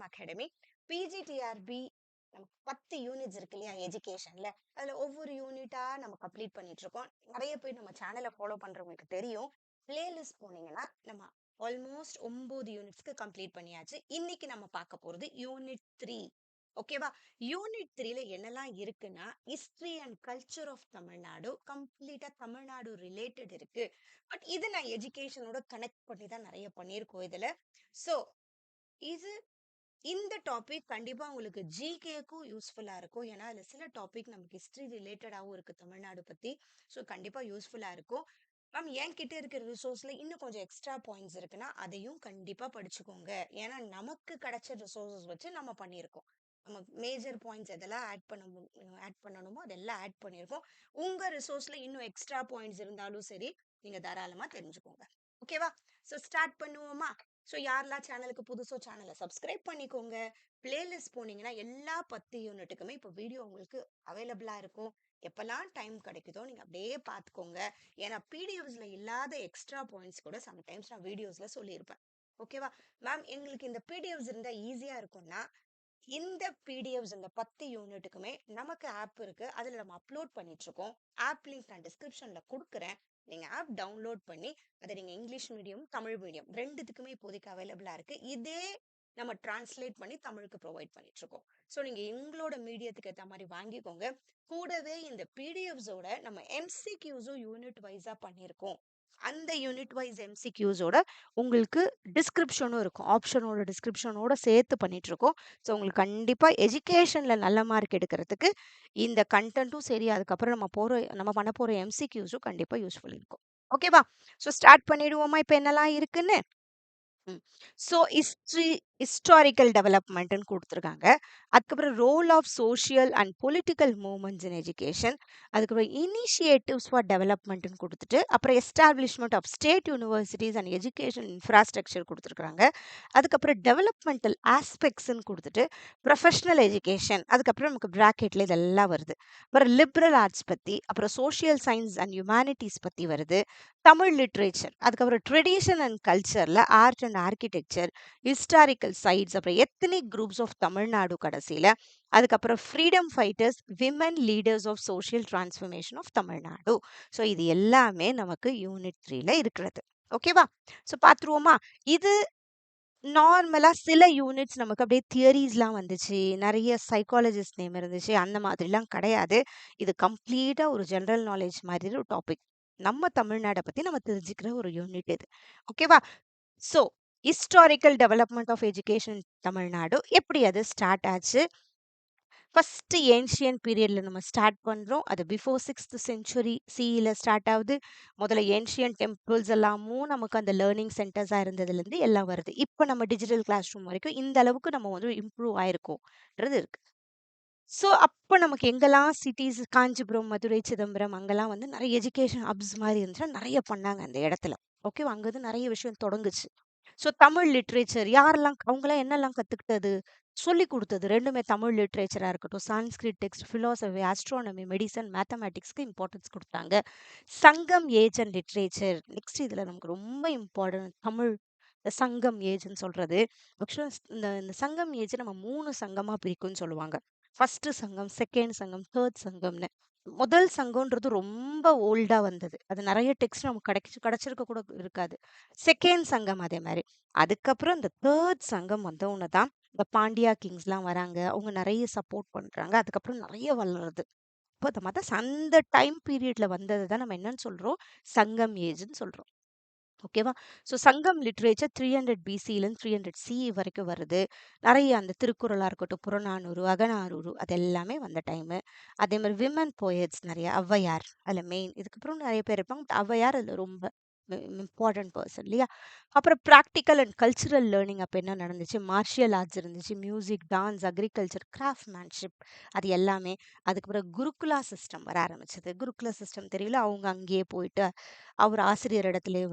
Academy. PGTRB நமக்கு 10 units இருக்கு இல்லையா எஜுகேஷன்ல. அதுல ஒவ்வொரு யூனிட்டா நம்ம கம்ப்ளீட் பண்ணிட்டு இருக்கோம். நிறைய பேர் நம்ம சேனலை ஃபாலோ பண்றவங்களுக்கு தெரியும். பிளேலிஸ்ட் போனீங்கன்னா நம்ம ஆல்மோஸ்ட் 9 யூனிட்ஸ்க்கு கம்ப்ளீட் பண்ணியாச்சு. இன்னைக்கு நம்ம பார்க்க போறது யூனிட் 3. ஓகேவா? யூனிட் 3ல என்னெல்லாம் இருக்குன்னா history and culture of Tamil Nadu, கம்ப்ளீட்டா தமிழ்நாடு ரிலேட்டட் இருக்கு. பட் இது நான் எஜுகேஷனோட கனெக்ட் பண்ணி தான் நிறைய பண்ணியிருக்கோம் இதுல. ஸோ இது இந்த டாபிக் கண்டிப்பா உங்களுக்கு ஜிகேக்கும் யூஸ்ஃபுல்லா இருக்கும். ஏன்னா அதுல சில டாபிக் நமக்கு ஹிஸ்டரி ரிலேட்டடாகவும் இருக்கு தமிழ்நாடு பத்தி. ஸோ கண்டிப்பா யூஸ்ஃபுல்லா இருக்கும். மேம் என்கிட்ட இருக்கிற ரிசோர்ஸ்ல இன்னும் கொஞ்சம் எக்ஸ்ட்ரா பாயிண்ட்ஸ் இருக்குன்னா அதையும் கண்டிப்பா படிச்சுக்கோங்க. ஏன்னா நமக்கு கிடைச்ச ரிசோர்ஸஸ் வச்சு நம்ம பண்ணியிருக்கோம். நம்ம மேஜர் பாயிண்ட்ஸ் எதெல்லாம் ஆட் பண்ணணுமோ அதெல்லாம் ஆட் பண்ணியிருக்கோம். உங்க ரிசோர்ஸ்ல இன்னும் எக்ஸ்ட்ரா பாயிண்ட்ஸ் இருந்தாலும் சரி, நீங்க தாராளமா தெரிஞ்சுக்கோங்க. ஓகேவா? ஸோ ஸ்டார்ட் பண்ணுவோமா? ஸோ யாரெல்லாம் சேனலுக்கு புதுசோ சேனலை சப்ஸ்கிரைப் பண்ணிக்கோங்க. பிளேலிஸ்ட் போனீங்கன்னா எல்லா 10 யூனிட்டுக்குமே இப்போ வீடியோ உங்களுக்கு அவைலபிளா இருக்கும். எப்பெல்லாம் டைம் கிடைக்குதோ நீங்க அப்படியே பார்த்துக்கோங்க. ஏன்னா பிடிஎஃப்ஸ்ல இல்லாத எக்ஸ்ட்ரா பாயிண்ட்ஸ் கூட சம்டைம்ஸ் நான் வீடியோஸ்ல சொல்லியிருப்பேன். ஓகேவா? மேம் எங்களுக்கு இந்த பிடிஎஃப்ஸ் இருந்தா ஈஸியா இருக்கும்னா இந்த பிடிஎஃப்ஸ் இந்த 10 யூனிட்டுக்குமே நமக்கு ஆப் இருக்கு. அதுல நம்ம அப்லோட் பண்ணிட்டு இருக்கோம். ஆப் லிங்க் நான் டிஸ்கிரிப்ஷன்ல கொடுக்குறேன். நீங்க ஆப் டவுன்லோட் பண்ணி அதை நீங்க இங்கிலீஷ் மீடியம் தமிழ் மீடியம் ரெண்டுத்துக்குமே இப்போதைக்கு அவைலபிளா இருக்கு. இதே நம்ம டிரான்ஸ்லேட் பண்ணி தமிழுக்கு ப்ரொவைட் பண்ணிட்டு இருக்கோம். ஸோ நீங்க எங்களோட மீடியத்துக்கு ஏற்ற மாதிரி வாங்கிக்கோங்க. கூடவே இந்த பிடிஎஃப்ஸோட நம்ம எம்சிக்யூஸும் யூனிட் வைஸா பண்ணியிருக்கோம். அந்த யூனிட் வைஸ் எம்சிக்யூஸோட உங்களுக்கு டிஸ்கிரிப்ஷனும் இருக்கும். ஆப்ஷனோட டிஸ்கிரிப்ஷனோட சேர்த்து பண்ணிட்டு இருக்கோம். ஸோ உங்களுக்கு கண்டிப்பா எஜுகேஷன்ல நல்ல மார்க் எடுக்கிறதுக்கு இந்த கண்டென்ட்டும் சரி, அதுக்கப்புறம் நம்ம பண்ண போற எம்சிக்யூஸும் கண்டிப்பா யூஸ்ஃபுல் இருக்கும். ஓகேவா? ஸோ ஸ்டார்ட் பண்ணிடுவோமா? இப்போ என்னெல்லாம் இருக்குன்னு. ஸோ ஹிஸ்டாரிக்கல் டெவலப்மெண்ட்னு கொடுத்துருக்காங்க. அதுக்கப்புறம் role of social and political movements in education, அதுக்கப்புறம் இனிஷியேட்டிவ்ஸ் ஃபார் டெவலப்மெண்ட்னு கொடுத்துட்டு அப்புறம் establishment of state universities and education infrastructure கொடுத்துருக்காங்க. அதுக்கப்புறம் டெவலப்மெண்டல் ஆஸ்பெக்ட்ஸ்ன்னு கொடுத்துட்டு ப்ரொஃபஷனல் எஜுகேஷன், அதுக்கப்புறம் நமக்கு ப்ராக்கெட்ல இதெல்லாம் வருது. அப்புறம் லிபரல் ஆர்ட்ஸ் பற்றி, அப்புறம் சோஷியல் சயின்ஸ் அண்ட் ஹியூமானிட்டிஸ் பற்றி வருது. தமிழ் லிட்ரேச்சர், அதுக்கப்புறம் ட்ரெடிஷன் அண்ட் கல்ச்சர்ல art and architecture, historical sites, அப்புறம் எத்தனிக் குரூப்ஸ் ஆஃப் தமிழ்நாடு கடைசியில, அதுக்கப்புறம் freedom fighters, women leaders of social transformation of Tamil Nadu. So இது எல்லாமே நமக்கு யூனிட் 3ல இருக்கிறது. ஓகேவா? ஸோ பார்த்துருவோமா? இது நார்மலா சில யூனிட்ஸ் நமக்கு அப்படியே தியரிஸ்லாம் வந்துச்சு, நிறைய சைக்காலஜிஸ்ட் நேம் இருந்துச்சு, அந்த மாதிரிலாம் கிடையாது. இது கம்ப்ளீட்டா ஒரு ஜெனரல் நாலேஜ் மாதிரி ஒரு டாபிக். நம்ம தமிழ்நாடை பத்தி நம்ம தெரிஞ்சுக்கிற ஒரு யூனிட் இது. ஓகேவா? So historical development of education Tamil Nadu எப்படி அது ஸ்டார்ட் ஆச்சு? ஃபர்ஸ்ட் ஏன்ஷியன் பீரியட்ல நம்ம ஸ்டார்ட் பண்றோம். அது பிஃபோர் 6th செஞ்சுரி சிஇல ஸ்டார்ட் ஆகுது. முதல்ல ஏன்ஷியன் டெம்பிள்ஸ் எல்லாமும் நமக்கு அந்த லேர்னிங் சென்டர்ஸா இருந்ததுலேருந்து எல்லாம் வருது. இப்போ நம்ம டிஜிட்டல் கிளாஸ் ரூம் வரைக்கும் இந்த அளவுக்கு நம்ம வந்து இம்ப்ரூவ் ஆயிருக்கோம்ன்றது இருக்கு. ஸோ அப்போ நமக்கு எங்கெல்லாம் சிட்டிஸ் காஞ்சிபுரம், மதுரை, சிதம்பரம் அங்கெல்லாம் வந்து நிறைய எஜுகேஷன் ஹப்ஸ் மாதிரி இருந்துச்சுன்னா நிறைய பண்ணாங்க அந்த இடத்துல. ஓகேவா? அங்கேருந்து நிறைய விஷயம் தொடங்குச்சு. ஸோ தமிழ் லிட்ரேச்சர் யாரெல்லாம் அவங்களாம் என்னெல்லாம் கற்றுக்கிட்டது, சொல்லி கொடுத்தது ரெண்டுமே தமிழ் லிட்ரேச்சராக இருக்கட்டும், Sanskrit text, philosophy, astronomy, medicine, மேத்தமேட்டிக்ஸ்க்கு இம்பார்ட்டன்ஸ் கொடுத்தாங்க. Sangam age and literature next இதில் நமக்கு ரொம்ப இம்பார்ட்டன்ட் தமிழ் இந்த சங்கம் ஏஜ்னு சொல்றது. ஆக்சுவலாக இந்த சங்கம் ஏஜ் நம்ம 3 சங்கமாக பிரிக்கும்னு சொல்லுவாங்க. ஃபர்ஸ்ட் சங்கம், செகண்ட் சங்கம், தேர்ட் சங்கம்னு. முதல் சங்கம்ன்றது ரொம்ப ஓல்டா வந்தது. அது நிறைய டெக்ஸ்ட் நமக்கு கிடைச்சிருக்க கூட இருக்காது. செகண்ட் சங்கம் அதே மாதிரி. அதுக்கப்புறம் இந்த தேர்ட் சங்கம் வந்தவொன்னு தான் இந்த பாண்டியா கிங்ஸ்லாம் வராங்க. அவங்க நிறைய சப்போர்ட் பண்றாங்க. அதுக்கப்புறம் நிறைய வளருது. இப்போ அந்த டைம் பீரியட்ல வந்தது தான் நம்ம என்னன்னு சொல்றோம்? சங்கம் ஏஜ்னு சொல்றோம். ஓகேவா? ஸோ சங்கம் லிட்ரேச்சர் 300 பிசியிலேருந்து 300 சிஇ வரைக்கும் வருது. நிறைய அந்த திருக்குறளாக இருக்கட்டும், புறநானூறு, அகநானூறு அது எல்லாமே வந்த டைமு. அதே மாதிரி விமன் போயட்ஸ் நிறைய, ஔவையார் அதில் மெயின். இதுக்கப்புறம் நிறைய பேர் இருப்பாங்க. பட் ஔவையார் அதில் ரொம்ப இம்பார்ட்டன்ட் பர்சன் இல்லையா? அப்புறம் ப்ராக்டிக்கல் அண்ட் கல்ச்சுரல் லேர்னிங் அப்போ என்ன நடந்துச்சு? மார்ஷியல் ஆர்ட்ஸ் இருந்துச்சு, மியூசிக், டான்ஸ், அக்ரிகல்ச்சர், கிராஃப்ட்மேன்ஷிப் அது எல்லாமே. அதுக்கப்புறம் குருகுலா சிஸ்டம் வர ஆரம்பிச்சது. குருகுலா சிஸ்டம் தெரியல, அவங்க அங்கேயே போயிட்டு அவர் ஆசிரியர் இடத்துல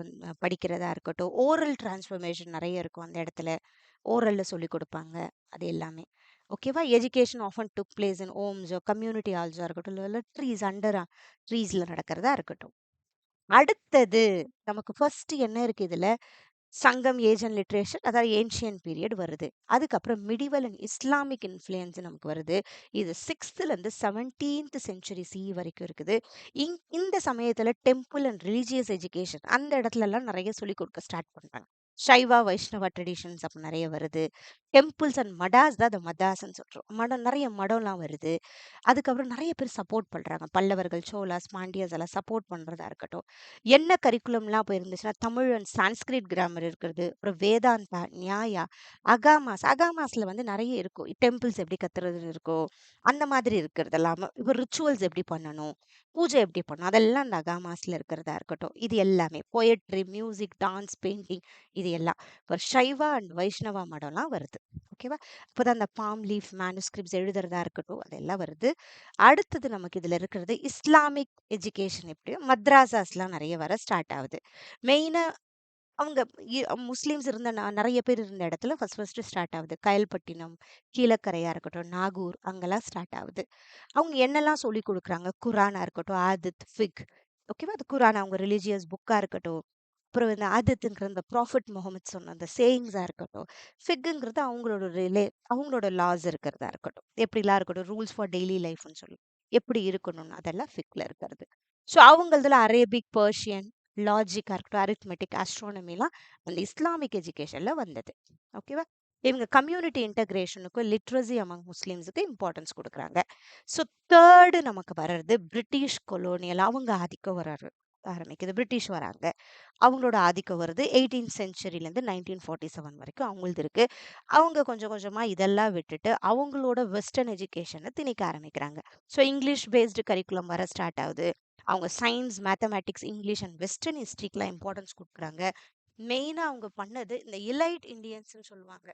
படிக்கிறதா இருக்கட்டும், ஓரல் டிரான்ஸ்ஃபர்மேஷன் நிறைய இருக்கும் அந்த இடத்துல. ஓரல்ல சொல்லி கொடுப்பாங்க அது எல்லாமே. ஓகேவா? Education often took place in ஹோம்ஸோ, கம்யூனிட்டி ஹால்ஸோ இருக்கட்டும், இல்லை ட்ரீஸ் அண்டர் ட்ரீஸ்ல நடக்கிறதா இருக்கட்டும். அடுத்தது நமக்கு ஃபர்ஸ்ட் என்ன இருக்கு இதுல? சங்கம் ஏஜ் அண்ட் லிட்ரேச்சர், அதாவது ஏன்ஷியன் பீரியட் வருது. அதுக்கப்புறம் மிடிவல் அண்ட் இஸ்லாமிக் இன்ஃப்ளூயன்ஸ் நமக்கு வருது. இது 6th to 17th century C வரைக்கும் இருக்குது. இந்த சமயத்துல டெம்பிள் அண்ட் ரிலீஜியஸ் எஜுகேஷன் அந்த இடத்துல எல்லாம் நிறைய சொல்லிக் கொடுக்க ஸ்டார்ட் பண்றாங்க. சைவா வைஷ்ணவா ட்ரெடிஷன்ஸ் அப்போ நிறைய வருது. டெம்பிள்ஸ் அண்ட் மடாஸ் தான் அந்த மதாஸ்ன்னு சொல்றோம். மடம், நிறைய மடம்லாம் வருது. அதுக்கப்புறம் நிறைய பேர் சப்போர்ட் பண்றாங்க. பல்லவர்கள், சோலாஸ், பாண்டியஸ் எல்லாம் சப்போர்ட் பண்றதா இருக்கட்டும். என்ன கரிக்குலம்லாம் இப்போ இருந்துச்சுன்னா, தமிழ் அண்ட் சான்ஸ்கிரிட் கிராமர் இருக்கிறது. அப்புறம் வேதாந்தா, நியாயா, அகாமாஸ். அகாமாஸ்ல வந்து நிறைய இருக்கும். டெம்பிள்ஸ் எப்படி கத்துறது இருக்கும், அந்த மாதிரி இருக்கிறது எல்லாமே. இப்போ ரிச்சுவல்ஸ் எப்படி பண்ணணும், பூஜை எப்படி பண்ணணும், அதெல்லாம் அந்த அகாமாஸ்ல இருக்கிறதா இருக்கட்டும். இது எல்லாமே பொயட்ரி, மியூசிக், டான்ஸ், பெயிண்டிங், இது எல்லாம் இப்போ சைவா அண்ட் வைஷ்ணவா மடம்லாம் வருது. ஓகேவா? இப்போதான் அந்த பாம் லீஃப் மேனுஸ்கிரிப்ட்ஸ் எழுதுறதா இருக்கட்டும், அதெல்லாம் வருது. அடுத்தது நமக்கு இதுல இருக்கிறது இஸ்லாமிக் எஜுகேஷன். எப்படியோ மத்ராசாஸ்லாம் நிறைய வர ஸ்டார்ட் ஆகுது. மெயினா அவங்க முஸ்லீம்ஸ் இருந்த நிறைய பேர் இருந்த இடத்துல ஃபர்ஸ்ட் ஸ்டார்ட் ஆகுது. கயல்பட்டினம், கீழக்கரையா இருக்கட்டும், நாகூர், அங்கெல்லாம் ஸ்டார்ட் ஆகுது. அவங்க என்னெல்லாம் சொல்லி கொடுக்குறாங்க, குரானா இருக்கட்டும், ஆதித், ஃபிக். ஓகேவா? அது குரான் அவங்க ரிலீஜியஸ் புக்கா இருக்கட்டும். அப்புறம் இந்த ஆதித்ங்கிற இந்த ப்ராஃபிட் முகமது சொன்ன அந்த சேயிங்ஸா இருக்கட்டும். ஃபிக்குங்கிறது அவங்களோட அவங்களோட லாஸ் இருக்கிறதா இருக்கட்டும். எப்படிலாம் இருக்கட்டும், ரூல்ஸ் ஃபார் டெய்லி லைஃப்னு சொல்லி எப்படி இருக்கணும்னு அதெல்லாம் ஃபிக்ல இருக்கிறது. ஸோ அவங்களதுல அரேபிக், பர்ஷியன், லாஜிக்கா இருக்கட்டும், அரித்மெட்டிக், ஆஸ்ட்ரானமிலாம் அந்த இஸ்லாமிக் எஜுகேஷன்ல வந்தது. ஓகேவா? இவங்க கம்யூனிட்டி இன்டகிரேஷனுக்கும் லிட்ரஸி அமங் முஸ்லிம்ஸுக்கு இம்பார்ட்டன்ஸ் கொடுக்குறாங்க. ஸோ தேர்டு நமக்கு வர்றது பிரிட்டிஷ் கொலோனியல். அவங்க ஆதிக்கம் ஆரம்பிக்குது. பிரிட்டிஷ் வராங்க, அவங்களோட ஆதிக்கம் வருது. 18th செஞ்சுரியிலேருந்து 1947 வரைக்கும் அவங்களது இருக்கு. அவங்க கொஞ்சம் கொஞ்சமா இதெல்லாம் விட்டுட்டு அவங்களோட வெஸ்டர்ன் எஜுகேஷனை திணிக்க ஆரம்பிக்கிறாங்க. ஸோ இங்கிலீஷ் பேஸ்டு கரிக்குலம் வர ஸ்டார்ட் ஆகுது. அவங்க science, mathematics, English and western ஹிஸ்ட்ரிக்கெலாம் இம்பார்ட்டன்ஸ் கொடுக்குறாங்க. மெயினாக அவங்க பண்ணது இந்த இலைட் இண்டியன்ஸ்னு சொல்லுவாங்க.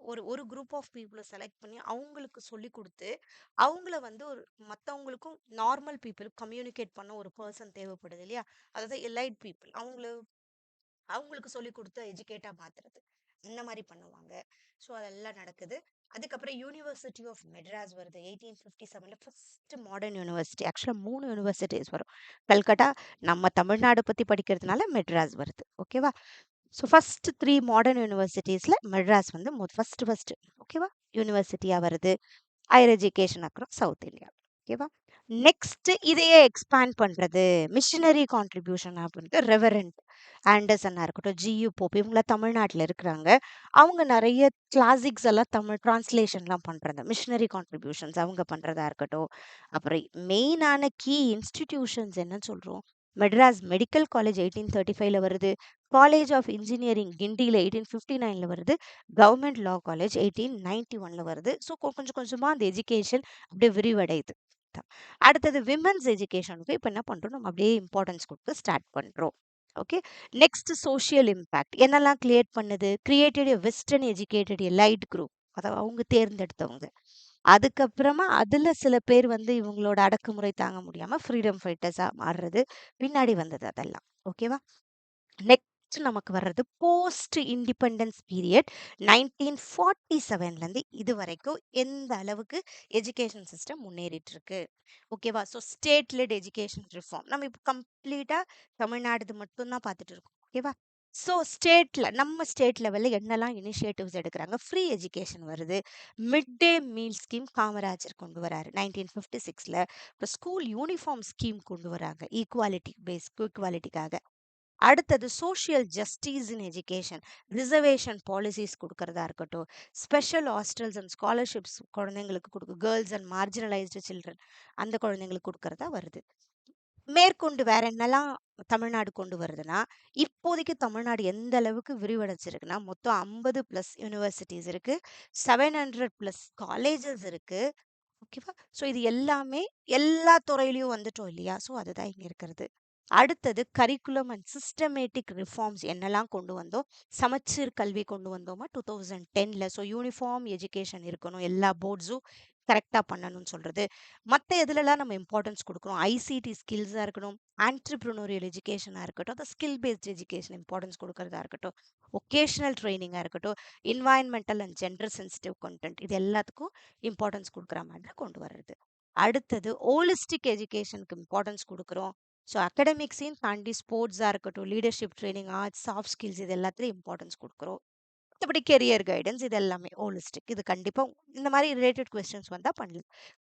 ஒரு ஒரு குரூப் ஆஃப் பீப்புளை செலக்ட் பண்ணி அவங்களுக்கு சொல்லி கொடுத்து அவங்கள வந்து ஒரு மற்றவங்களுக்கும் நார்மல் பீப்புள் கம்யூனிகேட் பண்ண ஒரு பர்சன் தேவைப்படுது இல்லையா, அதாவது எலைட் பீப்புள் அவங்களுக்கு சொல்லி கொடுத்து எஜுகேட்டா மாத்துறது, இந்த மாதிரி பண்ணுவாங்க. ஸோ அதெல்லாம் நடக்குது. அதுக்கப்புறம் யூனிவர்சிட்டி ஆஃப் மெட்ராஸ் வருது 1857. First modern university. ஆக்சுவலாக 3 யூனிவர்சிட்டிஸ் வரும். கல்கட்டா, நம்ம தமிழ்நாடு பற்றி படிக்கிறதுனால மெட்ராஸ் வருது. ஓகேவா? ஸோ ஃபர்ஸ்ட் 3 மாடர்ன் யூனிவர்சிட்டிஸில் மெட்ராஸ் வந்து ஃபர்ஸ்ட் ஓகேவா யூனிவர்சிட்டியாக வருது. Higher education across south India. ஓகேவா? நெக்ஸ்ட் இதையே எக்ஸ்பேண்ட் பண்றது மிஷனரி கான்ட்ரிபியூஷன் அப்படின்ட்டு ரெவரண்ட் ஆண்டர்சனா இருக்கட்டும், ஜியு போப், இவங்களாம் தமிழ்நாட்டில் இருக்கிறாங்க. அவங்க நிறைய கிளாசிக்ஸ் எல்லாம் தமிழ் டிரான்ஸ்லேஷன்லாம் பண்றாங்க. மிஷனரி கான்ட்ரிபியூஷன்ஸ் அவங்க பண்றதா இருக்கட்டும். அப்புறம் மெயினான கீ இன்ஸ்டிடியூஷன்ஸ் என்னன்னு சொல்றோம், மெட்ராஸ் மெடிக்கல் காலேஜ் 1835 வருது. காலேஜ் ஆஃப் இன்ஜினியரிங் கிண்டியில் 1859 வருது. கவர்மெண்ட் லா காலேஜ் 1891 வருது. ஸோ கொஞ்சம் கொஞ்சமா அந்த எஜுகேஷன் அப்படியே விரிவடையுது. அடுத்தது விமென்ஸ் எஜுகேஷனுக்கு இப்போ என்ன பண்றோம், நம்ம அப்படியே இம்பார்ட்டன்ஸ் கொடுத்து ஸ்டார்ட் பண்றோம். ஓகே. நெக்ஸ்ட் சோஷியல் இம்பாக்ட் என்னெல்லாம் கிரியேட் பண்ணுது, created western educated elite group, அதாவது அவங்க தேர்ந்தெடுத்தவங்க. அதுக்கப்புறமா அதுல சில பேர் வந்து இவங்களோட அடக்குமுறை தாங்க முடியாம ஃப்ரீடம் ஃபைட்டர்ஸா மாறுறது பின்னாடி வந்தது அதெல்லாம். ஓகேவா? நெக்ஸ்ட் நமக்கு வர்றது போஸ்ட் இண்டிபெண்டன்ஸ் பீரியட் 1947லேருந்து இது வரைக்கும் எந்த அளவுக்கு எஜுகேஷன் சிஸ்டம் முன்னேறிட்டு இருக்கு. ஓகேவா? So state let education reform நம்ம இப்போ கம்ப்ளீட்டா தமிழ்நாடு மட்டும்தான் பார்த்துட்டு இருக்கோம். ஓகேவா? ஸோ நம்ம ஸ்டேட் லெவலில் என்னெல்லாம் இனிஷியேட்டிவ்ஸ் எடுக்கிறாங்க, ஃப்ரீ எஜுகேஷன் வருது. மிட் டே மீல் ஸ்கீம் காமராஜர் கொண்டு வராரு 1956ல். இப்போ ஸ்கூல் யூனிஃபார்ம் ஸ்கீம் கொண்டு வராங்க ஈக்குவாலிட்டிக்காக. அடுத்தது social justice in education, reservation policies கொடுக்கறதா இருக்கட்டும், ஸ்பெஷல் ஹாஸ்டல்ஸ் அண்ட் ஸ்காலர்ஷிப்ஸ் குழந்தைங்களுக்கு கொடுக்கு, கேர்ள்ஸ் அண்ட் மார்ஜினலைஸ்டு சில்ட்ரன் அந்த குழந்தைங்களுக்கு கொடுக்கறதா வருது. மேற்கொண்டு வேற என்னெல்லாம் தமிழ்நாடு கொண்டு வருதுன்னா, இப்போதைக்கு தமிழ்நாடு எந்த அளவுக்கு விரிவடைச்சிருக்குன்னா, மொத்தம் 50+ யூனிவர்சிட்டிஸ் இருக்கு, 700+ காலேஜஸ் இருக்கு. ஓகேவா? ஸோ இது எல்லாமே எல்லா துறையிலையும் வந்துட்டோம் இல்லையா? ஸோ அதுதான் இங்க இருக்கிறது. அடுத்தது கரிக்குலம் அண்ட் சிஸ்டமேட்டிக் ரிஃபார்ம்ஸ் என்னெல்லாம் கொண்டு வந்தோம், சமச்சீர் கல்வி கொண்டு வந்தோமா 2010ல். ஸோ யூனிஃபார்ம் எஜுகேஷன் இருக்கணும், எல்லா போர்ட்ஸும் கரெக்டாக பண்ணணும்னு சொல்றது. மற்ற எதுலலாம் நம்ம இம்பார்ட்டன்ஸ் கொடுக்குறோம், ஐசிடி ஸ்கில்ஸாக இருக்கணும், ஆண்டர்ப்ரினோரியல் எஜுகேஷனாக இருக்கட்டும், அந்த ஸ்கில் பேஸ்ட் எஜுகேஷன் இம்பார்ட்டன்ஸ் கொடுக்கறதா இருக்கட்டும், ஒகேஷனல் ட்ரைனிங்காக இருக்கட்டும், environmental and gender sensitive content, இது எல்லாத்துக்கும் இம்பார்ட்டன்ஸ் கொடுக்குற மாதிரி கொண்டு வர்றது. அடுத்தது ஹோலிஸ்டிக் எஜுகேஷனுக்கு இம்பார்ட்டன்ஸ் கொடுக்குறோம். ஸோ அகடமிக்ஸையும் தாண்டி ஸ்போர்ட்ஸாக இருக்கட்டும், leadership training, arts, soft skills இது எல்லாத்துலையும் இம்பார்ட்டன்ஸ் கொடுக்குறோம். மற்றபடி கெரியர் கைடன்ஸ் இது எல்லாமே ஹோலிஸ்டிக். இது கண்டிப்பாக இந்த மாதிரி ரிலேட்டட் கொஸ்டின்ஸ் வந்தால் பண்ணலாம்.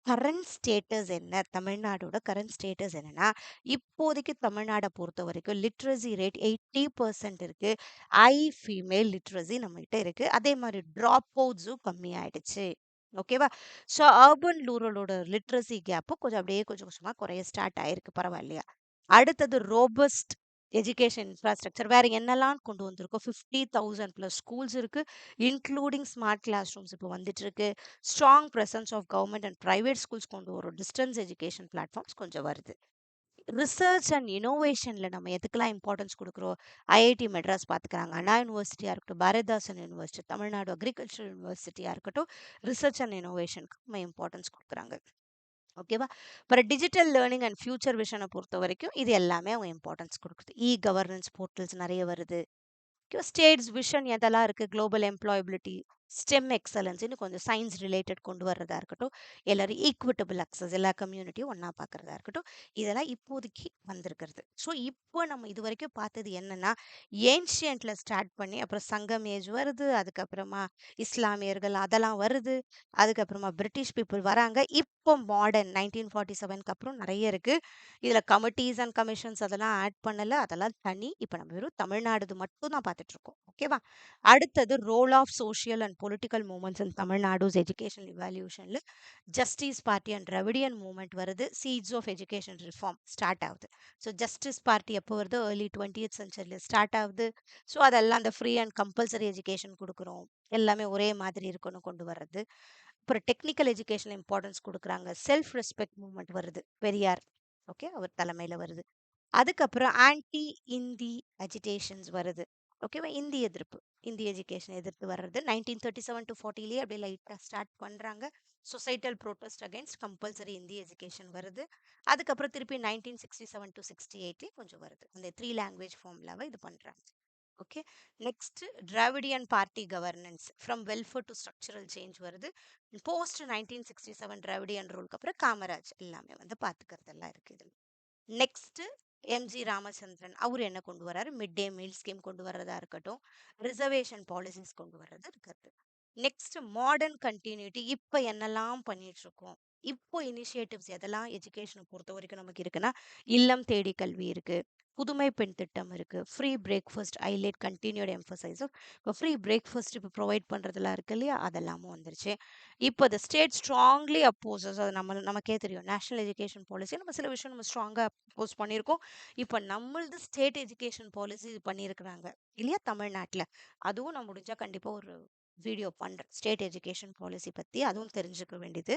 கரண்ட் ஸ்டேட்டஸ் என்ன? தமிழ்நாடோட கரண்ட் ஸ்டேட்டஸ் என்னன்னா, இப்போதைக்கு தமிழ்நாடை பொறுத்த வரைக்கும் லிட்ரஸி ரேட் 80% இருக்கு. ஃபீமேல் லிட்ரஸி நம்மகிட்ட இருக்கு. அதே மாதிரி ட்ராப் அவுட்ஸும் கம்மியாயிடுச்சு. ஓகேவா? ஸோ அர்பன் ரூரலோட லிட்ரஸி கேப்பும் கொஞ்சம் அப்படியே கொஞ்சம் கொஞ்சமாக குறைய ஸ்டார்ட் ஆயிருக்கு. பரவாயில்லையா? அடுத்தது ரோபஸ்ட் எஜுகேஷன் இன்ஃப்ராஸ்ட்ரக்சர் வேற என்னெல்லாம் கொண்டு வந்திருக்கோம். 50,000 ப்ளஸ் ஸ்கூல்ஸ் இருக்கு, இன்க்ளூடிங் ஸ்மார்ட் கிளாஸ் ரூம்ஸ் இப்போ வந்துட்டு இருக்கு. Strong presence of government and private schools கொண்டு வரும். டிஸ்டன்ஸ் எஜுகேஷன் பிளாட்ஃபார்ம்ஸ் கொஞ்சம் வருது. ரிசர்ச் அண்ட் இனோவேஷன்ல நம்ம எதுக்கெல்லாம் இம்பார்ட்டன்ஸ் கொடுக்குறோம்? ஐஐடி மெட்ராஸ் பார்த்துக்கிறாங்க, அண்ணா யூனிவர்சிட்டியா இருக்கட்டும், பாரதிதாசன் யூனிவர்சிட்டி, தமிழ்நாடு அக்ரிகல்ச்சர் யூனிவர்சிட்டியா இருக்கட்டும், ரிசர்ச் அண்ட் இனோவேஷனுக்கு நம்ம இம்பார்ட்டன்ஸ் கொடுக்குறாங்க. ஓகேவா? அப்புறம் டிஜிட்டல் லேர்னிங் அண்ட் ஃபியூச்சர் விஷனை பொறுத்த வரைக்கும் இது எல்லாமே அவங்க இம்பார்ட்டன்ஸ் கொடுக்குது. கவர்னன்ஸ் போர்ட்டல்ஸ் நிறைய வருது. ஸ்டேட்ஸ் விஷன் எதெல்லாம் இருக்கு? குளோபல் எம்ப்ளாயபிலிட்டி, ஸ்டெம் எக்ஸலன்ஸ், இன்னும் கொஞ்சம் சயின்ஸ் ரிலேட்டட் கொண்டு வர்றதா இருக்கட்டும், எல்லாரும் ஈக்குவிட்டபிள் அக்சஸ், எல்லா கம்யூனிட்டியும் ஒன்றா பார்க்கறதா இருக்கட்டும், இதெல்லாம் இப்போதைக்கு வந்திருக்கிறது. ஸோ இப்போ நம்ம இது வரைக்கும் பார்த்தது என்னன்னா, ஏன்ஷியன்ட்ல ஸ்டார்ட் பண்ணி அப்புறம் சங்கம் ஏஜ் வருது, அதுக்கப்புறமா இஸ்லாமியர்கள் அதெல்லாம் வருது, அதுக்கப்புறமா பிரிட்டிஷ் பீப்புள் வராங்க. இப்போ மாடர்ன் 1947க்கு அப்புறம் நிறைய இருக்கு. இதுல கமிட்டிஸ் அண்ட் கமிஷன்ஸ் அதெல்லாம் ஆட் பண்ணல, அதெல்லாம் தனி. இப்போ நம்ம வெறும் தமிழ்நாடு மட்டும் தான் பார்த்துட்டு இருக்கோம். ஓகேவா? அடுத்தது role of social and political movements in Tamil Nadu's education இவால்யூஷன்ல Justice Party and Dravidian movement வருது. Seeds of education reform start ஆகுது. ஸோ ஜஸ்டிஸ் பார்ட்டி எப்போ வருது? ஏர்லி 20th சென்ச்சுரியில் ஸ்டார்ட் ஆகுது. ஸோ அதெல்லாம் அந்த ஃப்ரீ அண்ட் கம்பல்சரி எஜுகேஷன் கொடுக்குறோம், எல்லாமே ஒரே மாதிரி இருக்கணும் கொண்டு வர்றது. அப்புறம் டெக்னிக்கல் எஜுகேஷன் இம்பார்ட்டன்ஸ் கொடுக்குறாங்க. செல்ஃப் ரெஸ்பெக்ட் மூவ்மெண்ட் வருது, பெரியார் ஓகே அவர் தலைமையில வருது. அதுக்கப்புறம் ஆன்டி இந்தி அஜிடேஷன்ஸ் வருது. ஓகேவா? இந்தி எதிர்ப்பு, இந்தி எஜுகேஷன் எதிர்த்து வர்றது 1937 to 40லேயே அப்படியே லைட்டாக ஸ்டார்ட் பண்ணுறாங்க. Societal protest against compulsory Hindi education வருது. அதுக்கப்புறம் திருப்பி 1967 to 68லேயே கொஞ்சம் வருது. அந்த 3 லாங்குவேஜ் ஃபார்முலாவை இது பண்ணுறாங்க. Okay. Next Dravidian party governance from welfare to structural change வருது. போஸ்ட் 1967 டிராவிடியன் ரூலுக்கு அப்புறம் காமராஜ் எல்லாமே வந்து பார்த்துக்கிறதெல்லாம் இருக்கு இதில். நெக்ஸ்ட் எம்ஜி ராமச்சந்திரன் அவர் என்ன கொண்டு வர்றாரு? மிட் டே மீல் ஸ்கீம் கொண்டு வர்றதா இருக்கட்டும், ரிசர்வேஷன் பாலிசிஸ் கொண்டு வர்றது இருக்கிறது. நெக்ஸ்ட் மாடர்ன் கண்டினியூட்டி, இப்போ என்னெல்லாம் பண்ணிட்டு இருக்கோம், இப்போ இனிஷியேட்டிவ்ஸ் எதெல்லாம் எஜுகேஷனை பொறுத்த வரைக்கும் நமக்கு இருக்குன்னா, இல்லம் தேடி கல்வி இருக்கு, புதுமை பெண் திட்டம் இருக்கு, free breakfast highlight continued emphasise. இப்போ ஃப்ரீ பிரேக்ஃபாஸ்ட் இப்போ ப்ரொவைட் பண்ணுறதுலாம் இருக்கு இல்லையா, அதெல்லாமும் வந்துருச்சு. இப்போ த ஸ்டேட் ஸ்ட்ராங்லி அப்போசஸ், அது நமக்கே தெரியும், நேஷனல் எஜுகேஷன் பாலிசி நம்ம சில விஷயம் நம்ம ஸ்ட்ராங்காக அப்போஸ் பண்ணியிருக்கோம். இப்போ நம்மளது ஸ்டேட் எஜுகேஷன் பாலிசி இது பண்ணியிருக்கிறாங்க இல்லையா தமிழ்நாட்டில். அதுவும் நான் முடிஞ்சால் கண்டிப்பாக ஒரு வீடியோ பண்ணுறேன் ஸ்டேட் எஜுகேஷன் பாலிசி பற்றி, அதுவும் தெரிஞ்சுக்க வேண்டியது.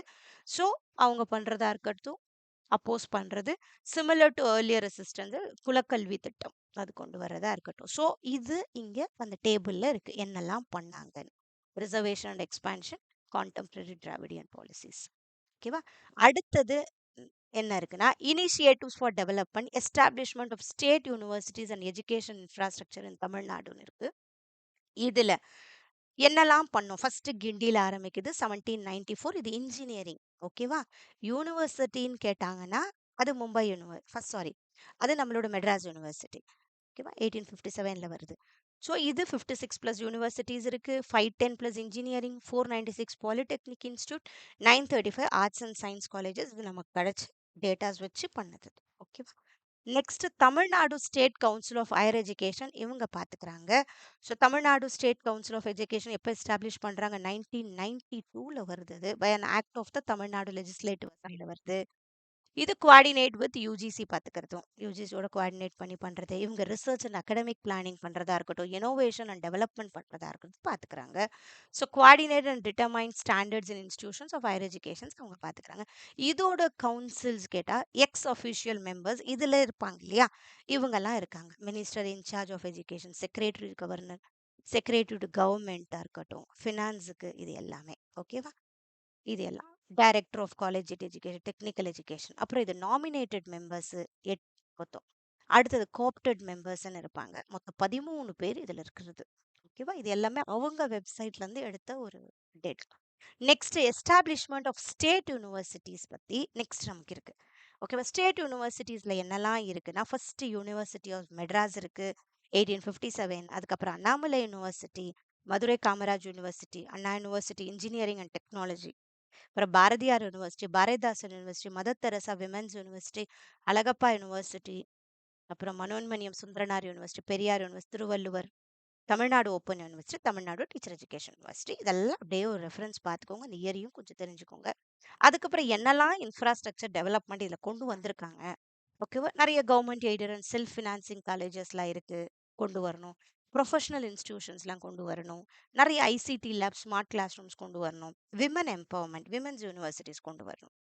ஸோ அவங்க பண்ணுறதா இருக்கட்டும், அப்போஸ் பண்ணுறது சிமிலர் டு ஏர்லியர் அசிஸ்டன்ஸ் குலக்கல்வி திட்டம் அது கொண்டு வரதா இருக்கட்டும். ஸோ இது இங்கே அந்த டேபிளில் இருக்குது என்னெல்லாம் பண்ணாங்கன்னு. Reservation and expansion, contemporary Dravidian policies. ஓகேவா? அடுத்தது என்ன இருக்குன்னா, initiatives for development, establishment of state universities and education infrastructure in தமிழ்நாடுன்னு இருக்கு. இதுல என்னெல்லாம் பண்ணோம்? ஃபர்ஸ்ட் கிண்டியில் ஆரம்பிக்குது 1794. இது இன்ஜினியரிங். ஓகேவா? யூனிவர்சிட்டின்னு கேட்டாங்கன்னா அது மும்பை அது நம்மளோட மெட்ராஸ் யூனிவர்சிட்டி. ஓகேவா? 1857ல வருது. ஸோ இது 56 ப்ளஸ் யூனிவர்சிட்டிஸ் இருக்கு, 510 plus engineering, 496 polytechnic institute, 935 arts and science colleges. இது நமக்கு கிடைச்ச டேட்டாஸ் வச்சு பண்ணது. ஓகேவா? Next Tamil Nadu state council of higher education இவங்க பார்த்துக்கிறாங்க. So Tamil Nadu state council of education எப்போ எஸ்டாப்ளிஷ் பண்ணுறாங்க? 1992ல வருது. அது by an act of the Tamil Nadu legislative அசம்பிளியில் வருது. இது கோஆர்டினேட் வித் யூஜிசி பார்த்துக்கிறதும், யூஜிசியோட கோஆர்டினேட் பண்ணி பண்ணுறது. இவங்க ரிசர்ச் அண்ட் அகடமிக் பிளானிங் பண்ணுறதா இருக்கட்டும், இனோவேஷன் அண்ட் டெவலப்மெண்ட் பண்ணுறதா இருக்கட்டும் பார்த்துக்கிறாங்க. So coordinate and determine standards in institutions of higher educations அவங்க பார்த்துக்கிறாங்க. இதோட கவுன்சில்ஸ் கேட்டால் எக்ஸ் அஃபிஷியல் மெம்பர்ஸ் இதில் இருப்பாங்க இல்லையா, இவங்கெல்லாம் இருக்காங்க. Minister in charge of education, secretary governor, secretary to கவர்மெண்ட்டாக இருக்கட்டும், ஃபினான்ஸுக்கு, இது எல்லாமே. ஓகேவா? இது எல்லாம் director of college education, technical education. அப்புறம் இது நாமினேட்டட் மெம்பர்ஸ் 8 மொத்தம். அடுத்தது கோப்டட் மெம்பர்ஸ்ன்னு இருப்பாங்க. மொத்தம் 13 பேர் இதில் இருக்கிறது. ஓகேவா? இது எல்லாமே அவங்க வெப்சைட்ல இருந்து எடுத்த ஒரு date. Next establishment of state universities பற்றி நெக்ஸ்ட் நமக்கு இருக்கு. ஓகேவா? ஸ்டேட் யூனிவர்சிட்டிஸ்ல என்னெல்லாம் இருக்குன்னா, ஃபர்ஸ்ட் யூனிவர்சிட்டி ஆஃப் மெட்ராஸ் இருக்கு 1857. அதுக்கப்புறம் Annamalai university, Madurai Kamaraj university, Anna university engineering and technology, அப்புறம் Bharathiar university, Bharathidasan university, Mother Teresa women's university, Alagappa university, அப்புறம் Manonmaniam Sundaranar university, Periyar university, Thiruvalluvar, Tamil Nadu open university, Tamil Nadu teacher education university. இதெல்லாம் அப்படியே ஒரு ரெஃபரன்ஸ் பார்த்துக்கோங்க. இந்த இயரையும் கொஞ்சம் தெரிஞ்சுக்கோங்க. அதுக்கப்புறம் என்னெல்லாம் இன்ஃப்ராஸ்ட்ரக்சர் டெவலப்மெண்ட் இதில் கொண்டு வந்திருக்காங்க. ஓகேவா? நிறைய government aided and self financing காலேஜஸ்லாம் இருக்கு, கொண்டு வரணும். ப்ரொஃபஷனல் இன்ஸ்டிடியூஷன்ஸ்லாம் கொண்டு வரணும். நிறைய ICT lab, smart classrooms கொண்டு வரணும். விமன் எம்பவர்மெண்ட், விமென்ஸ் யூனிவர்சிட்டிஸ் கொண்டு வரணும்.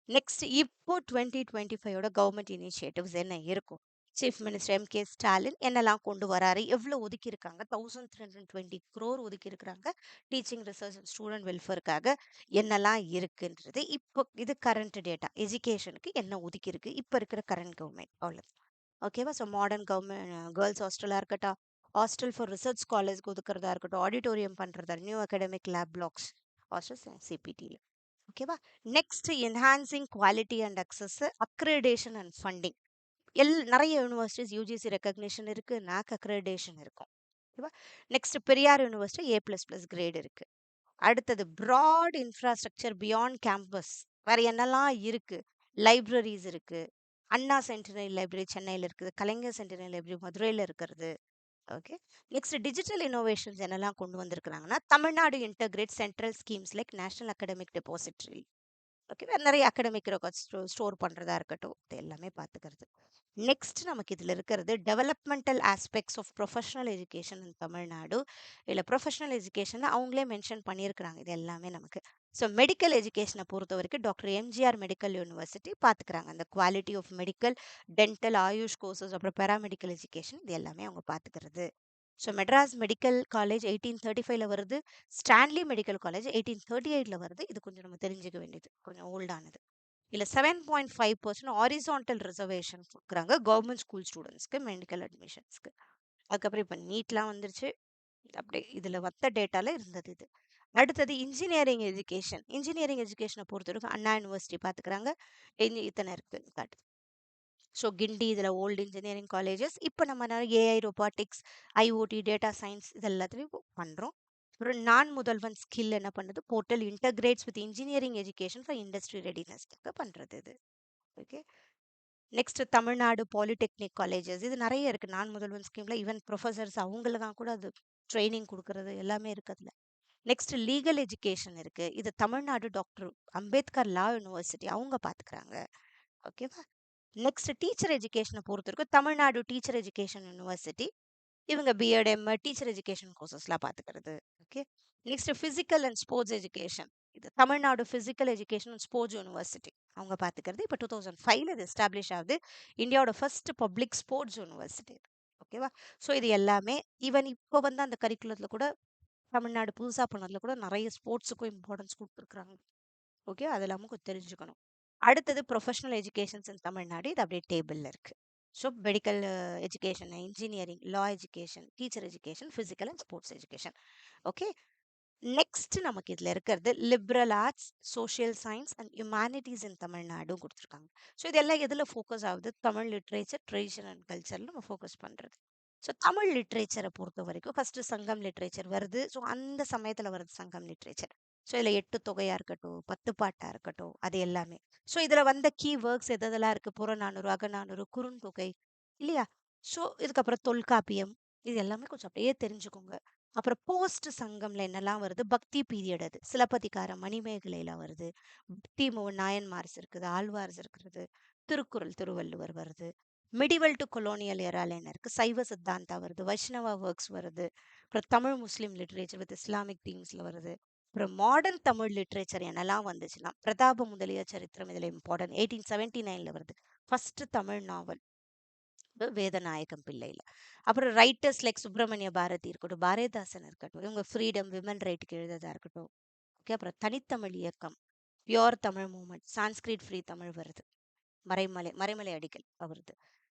நெக்ஸ்ட் இப்போ 2025 கவர்மெண்ட் இனிஷியேட்டிவ்ஸ் என்ன இருக்கும்? Chief minister MK. ஸ்டாலின் என்னெல்லாம் கொண்டு வராரு, எவ்வளோ ஒதுக்கி இருக்காங்க, 1320 crore ஒதுக்கி இருக்கிறாங்க டீச்சிங் ரிசர்ச் அண்ட் ஸ்டூடெண்ட் வெல்ஃபேருக்காக, என்னெல்லாம் இருக்குன்றது இப்போ இது கரண்ட் டேட்டா. எஜுகேஷனுக்கு என்ன ஒதுக்கி இருக்கு இப்போ இருக்கிற கரண்ட் கவர்மெண்ட், அவ்வளோ. ஓகேவா? ஸோ மாடர்ன் கவர்மெண்ட் கேர்ள்ஸ் ஹாஸ்டலாக இருக்கட்டும், ஹாஸ்டல் ஃபார் ரிசர்ச் ஸ்காலர்ஸ்க்கு ஒதுக்குறதா இருக்கட்டும், ஆடிட்டோரியம் பண்ணுறதா, new academic lab blocks, hostel சிபிடியில். ஓகேவா? Next enhancing quality and access, accreditation and funding. நிறைய யூனிவர்சிட்டிஸ் யூஜிசி ரெக்கக்னிஷன் இருக்கு, நாக் அக்ரிடேஷன் இருக்கும். ஓகேவா? Next Periyar university A++ grade இருக்கு. அடுத்தது ப்ராட் இன்ஃப்ராஸ்ட்ரக்சர் பியாண்ட் கேம்பஸ். வேற என்னெல்லாம் இருக்கு? லைப்ரரிஸ் இருக்கு. அண்ணா சென்டினரி லைப்ரரி சென்னையில் இருக்குது, கலைஞர் சென்டினரி லைப்ரரி மதுரையில் இருக்கிறது. ஓகே. நெக்ஸ்ட் டிஜிட்டல் இன்னோவேஷன்ஸ் என்னெல்லாம் கொண்டு வந்திருக்கிறாங்கன்னா, Tamil Nadu integrate central schemes like national academic depository. Okay. வேற நிறைய அகாடமிக் ரெக்கார்ட்ஸ் ஸ்டோர் பண்றதா இருக்கட்டும், இது எல்லாமே பார்த்துக்கிறது. நெக்ஸ்ட் நமக்கு இதுல இருக்கிறது developmental aspects of professional education in Tamil Nadu. இல்லை ப்ரொஃபஷனல் எஜுகேஷன் அவங்களே மென்ஷன் பண்ணியிருக்கிறாங்க, இது எல்லாமே நமக்கு. ஸோ மெடிக்கல் எஜுகேஷனை பொறுத்த வரைக்கும் டாக்டர் எம்ஜிஆர் மெடிக்கல் யூனிவர்சிட்டி பார்த்துக்கிறாங்க. அந்த quality of medical, dental, Ayush courses, அப்புறம் பேராமெடிக்கல் எஜுகேஷன், இது எல்லாமே அவங்க பார்த்துக்கிறது. ஸோ மெட்ராஸ் மெடிக்கல் காலேஜ் 1835 வருது, ஸ்டான்லி மெடிக்கல் காலேஜ் 1838 வருது. இது கொஞ்சம் நம்ம தெரிஞ்சுக்க வேண்டியது, கொஞ்சம் ஓல்டானது. இல்லை 7.5% ஹாரிசான்டல் ரிசர்வேஷன் கொடுக்குறாங்க கவர்மெண்ட் ஸ்கூல் ஸ்டூடெண்ட்ஸ்க்கு மெடிக்கல் அட்மிஷன்ஸ்க்கு. அதுக்கப்புறம் இப்போ நீட்லாம் வந்துருச்சு. அப்படியே இதில் மற்ற டேட்டால இருந்தது இது. அடுத்தது இன்ஜினியரிங் எஜுகேஷன். இன்ஜினியரிங் எஜுகேஷனை பொறுத்த வரைக்கும் அண்ணா யூனிவர்சிட்டி பார்த்துக்கிறாங்க, இத்தனை இருக்கு காட்டு. ஸோ கிண்டி இதில் ஓல்டு இன்ஜினியரிங் காலேஜஸ். இப்போ நம்ம AI, robotics, IoT, data science இது எல்லாத்துலேயும் பண்ணுறோம். அப்புறம் நான் முதல்வன் ஸ்கில் என்ன பண்ணுது, portal integrates with engineering education for industry ரெடினஸ்க்காக பண்ணுறது இது. Okay. Next Tamil Nadu polytechnic colleges, இது நிறைய இருக்குது நான் முதல்வன் ஸ்கீமில். ஈவன் ப்ரொஃபஸர்ஸ் அவங்களுக்காக கூட அது ட்ரைனிங் கொடுக்கறது எல்லாமே இருக்குது அதில். நெக்ஸ்ட் லீகல் எஜுகேஷன் இருக்குது, இது Tamil Nadu doctor Ambedkar law university அவங்க பார்த்துக்கிறாங்க. ஓகேவா? நெக்ஸ்ட் டீச்சர் எஜுகேஷனை பொறுத்த வரைக்கும் தமிழ்நாடு டீச்சர் எஜுகேஷன் யூனிவர்சிட்டி, இவங்க பிஎட், எம்எட், டீச்சர் எஜுகேஷன் கோர்சஸ்லாம் பார்த்துக்கிறது. Okay. Next physical and sports education, இது Tamil Nadu physical education and sports university அவங்க பார்த்துக்கிறது. இப்போ 2005 இது எஸ்டாப்ளிஷ் ஆகுது, இந்தியாவோட ஃபர்ஸ்ட் பப்ளிக் ஸ்போர்ட்ஸ் யூனிவர்சிட்டி. ஓகேவா? ஸோ இது எல்லாமே ஈவன் இப்போ அந்த கரிக்குலத்தில் கூட தமிழ்நாடு புதுசாக பண்ணதில் கூட நிறைய ஸ்போர்ட்ஸுக்கும் இம்பார்ட்டன்ஸ் கொடுத்துருக்குறாங்க. ஓகே. அது எல்லாமே கொஞ்சம் தெரிஞ்சுக்கணும். அடுத்தது ப்ரொஃபஷனல் எஜுகேஷன்ஸ் இன் தமிழ்நாடு, இது அப்படியே டேபிளில் இருக்கு. So medical education, engineering, law education, teacher education, physical and sports education. Okay. Next நமக்கு இதில் இருக்கிறது liberal arts, social science and humanities in தமிழ்நாடும் கொடுத்துருக்காங்க. ஸோ இதெல்லாம் எதில் ஃபோக்கஸ் ஆகுது, தமிழ் லிட்ரேச்சர், ட்ரெடிஷன் அண்ட் கல்ச்சரில் நம்ம ஃபோக்கஸ் பண்ணுறது. ஸோ தமிழ் லிட்ரேச்சரை பொறுத்த வரைக்கும் ஃபர்ஸ்ட் சங்கம் லிட்ரேச்சர் வருது. ஸோ அந்த சமயத்தில் வருது சங்கம் லிட்ரேச்சர். ஸோ இதில் 8 தொகையாக இருக்கட்டும், 10 பாட்டாக இருக்கட்டும், அது எல்லாமே. ஸோ இதில் வந்த கீ ஒர்க்ஸ் எதெல்லாம் இருக்குது, புறநானூறு, அகநானூறு, குறுந்தொகை, இல்லையா? ஸோ இதுக்கப்புறம் தொல்காப்பியம், இது எல்லாமே கொஞ்சம் அப்படியே தெரிஞ்சுக்கோங்க. அப்புறம் போஸ்ட் சங்கம்ல என்னெல்லாம் வருது, பக்தி பீரியட், அது சிலப்பதிகாரம், மணிமேகலையில் வருது, நாயன்மார்ஸ் இருக்குது, ஆழ்வார்ஸ் இருக்கிறது, திருக்குறள், திருவள்ளுவர் வருது. மிடிவல் டு கொலோனியல் எரால என்ன இருக்கு, சைவ சித்தாந்தா வருது, வைஷ்ணவா ஒர்க்ஸ் வருது. அப்புறம் தமிழ் முஸ்லீம் லிட்ரேச்சர் வித் இஸ்லாமிக் தீம்ஸ்ல வருது. அப்புறம் மாடர்ன் தமிழ் லிட்ரேச்சர் என்னெல்லாம் வந்துச்சுன்னா, பிரதாப முதலிய சரித்திரம் இதில் இம்பார்ட்டன்ட், 1879 வருது ஃபர்ஸ்ட் தமிழ் நாவல் வேதநாயகம் பிள்ளையில. அப்புறம் ரைட்டர்ஸ் லைக் சுப்பிரமணிய பாரதி இருக்கட்டும், பாரதிதாசன் இருக்கட்டும், இவங்க ஃப்ரீடம், விமன் ரைட்டுக்கு எழுதுறதா இருக்கட்டும். ஓகே. அப்புறம் Thanithamizh Iyakkam, pure Tamil movement, Sanskrit free Tamil வருது, மறைமலை அடிகள் வருது.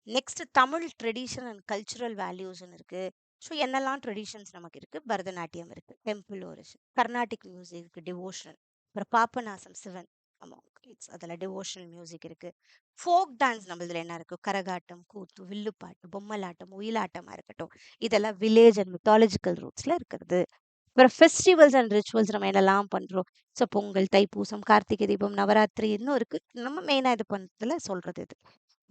Next Tamil tradition and cultural வேல்யூஸ்ன்னு இருக்கு. ஸோ என்னெல்லாம் ட்ரெடிஷன்ஸ் நமக்கு இருக்கு, பரதநாட்டியம் இருக்கு, டெம்பிள் ஓரிஷன், கர்நாடிக் மியூசிக் இருக்கு, டிவோஷனல், அப்புறம் பாப்பநாசம் சிவன், ஆமாம், ஸ்டேட்ஸ். அதில் டிவோஷனல் மியூசிக் இருக்கு. ஃபோக் டான்ஸ் நம்மளதுல என்ன இருக்கு? கரகாட்டம், கூத்து, வில்லுப்பாட்டு, பொம்மலாட்டம், ஒயிலாட்டமா இருக்கட்டும், இதெல்லாம் வில்லேஜ் அண்ட் மித்தாலஜிக்கல் ரூட்ஸ்ல இருக்கிறது. அப்புறம் ஃபெஸ்டிவல்ஸ் அண்ட் ரிச்சுவல்ஸ் நம்ம என்னெல்லாம் பண்றோம்? ஸோ பொங்கல், தைப்பூசம், கார்த்திகை தீபம், நவராத்திரி இன்னும் இருக்கு. நம்ம மெயினா இது பண்றதுல சொல்றது இது.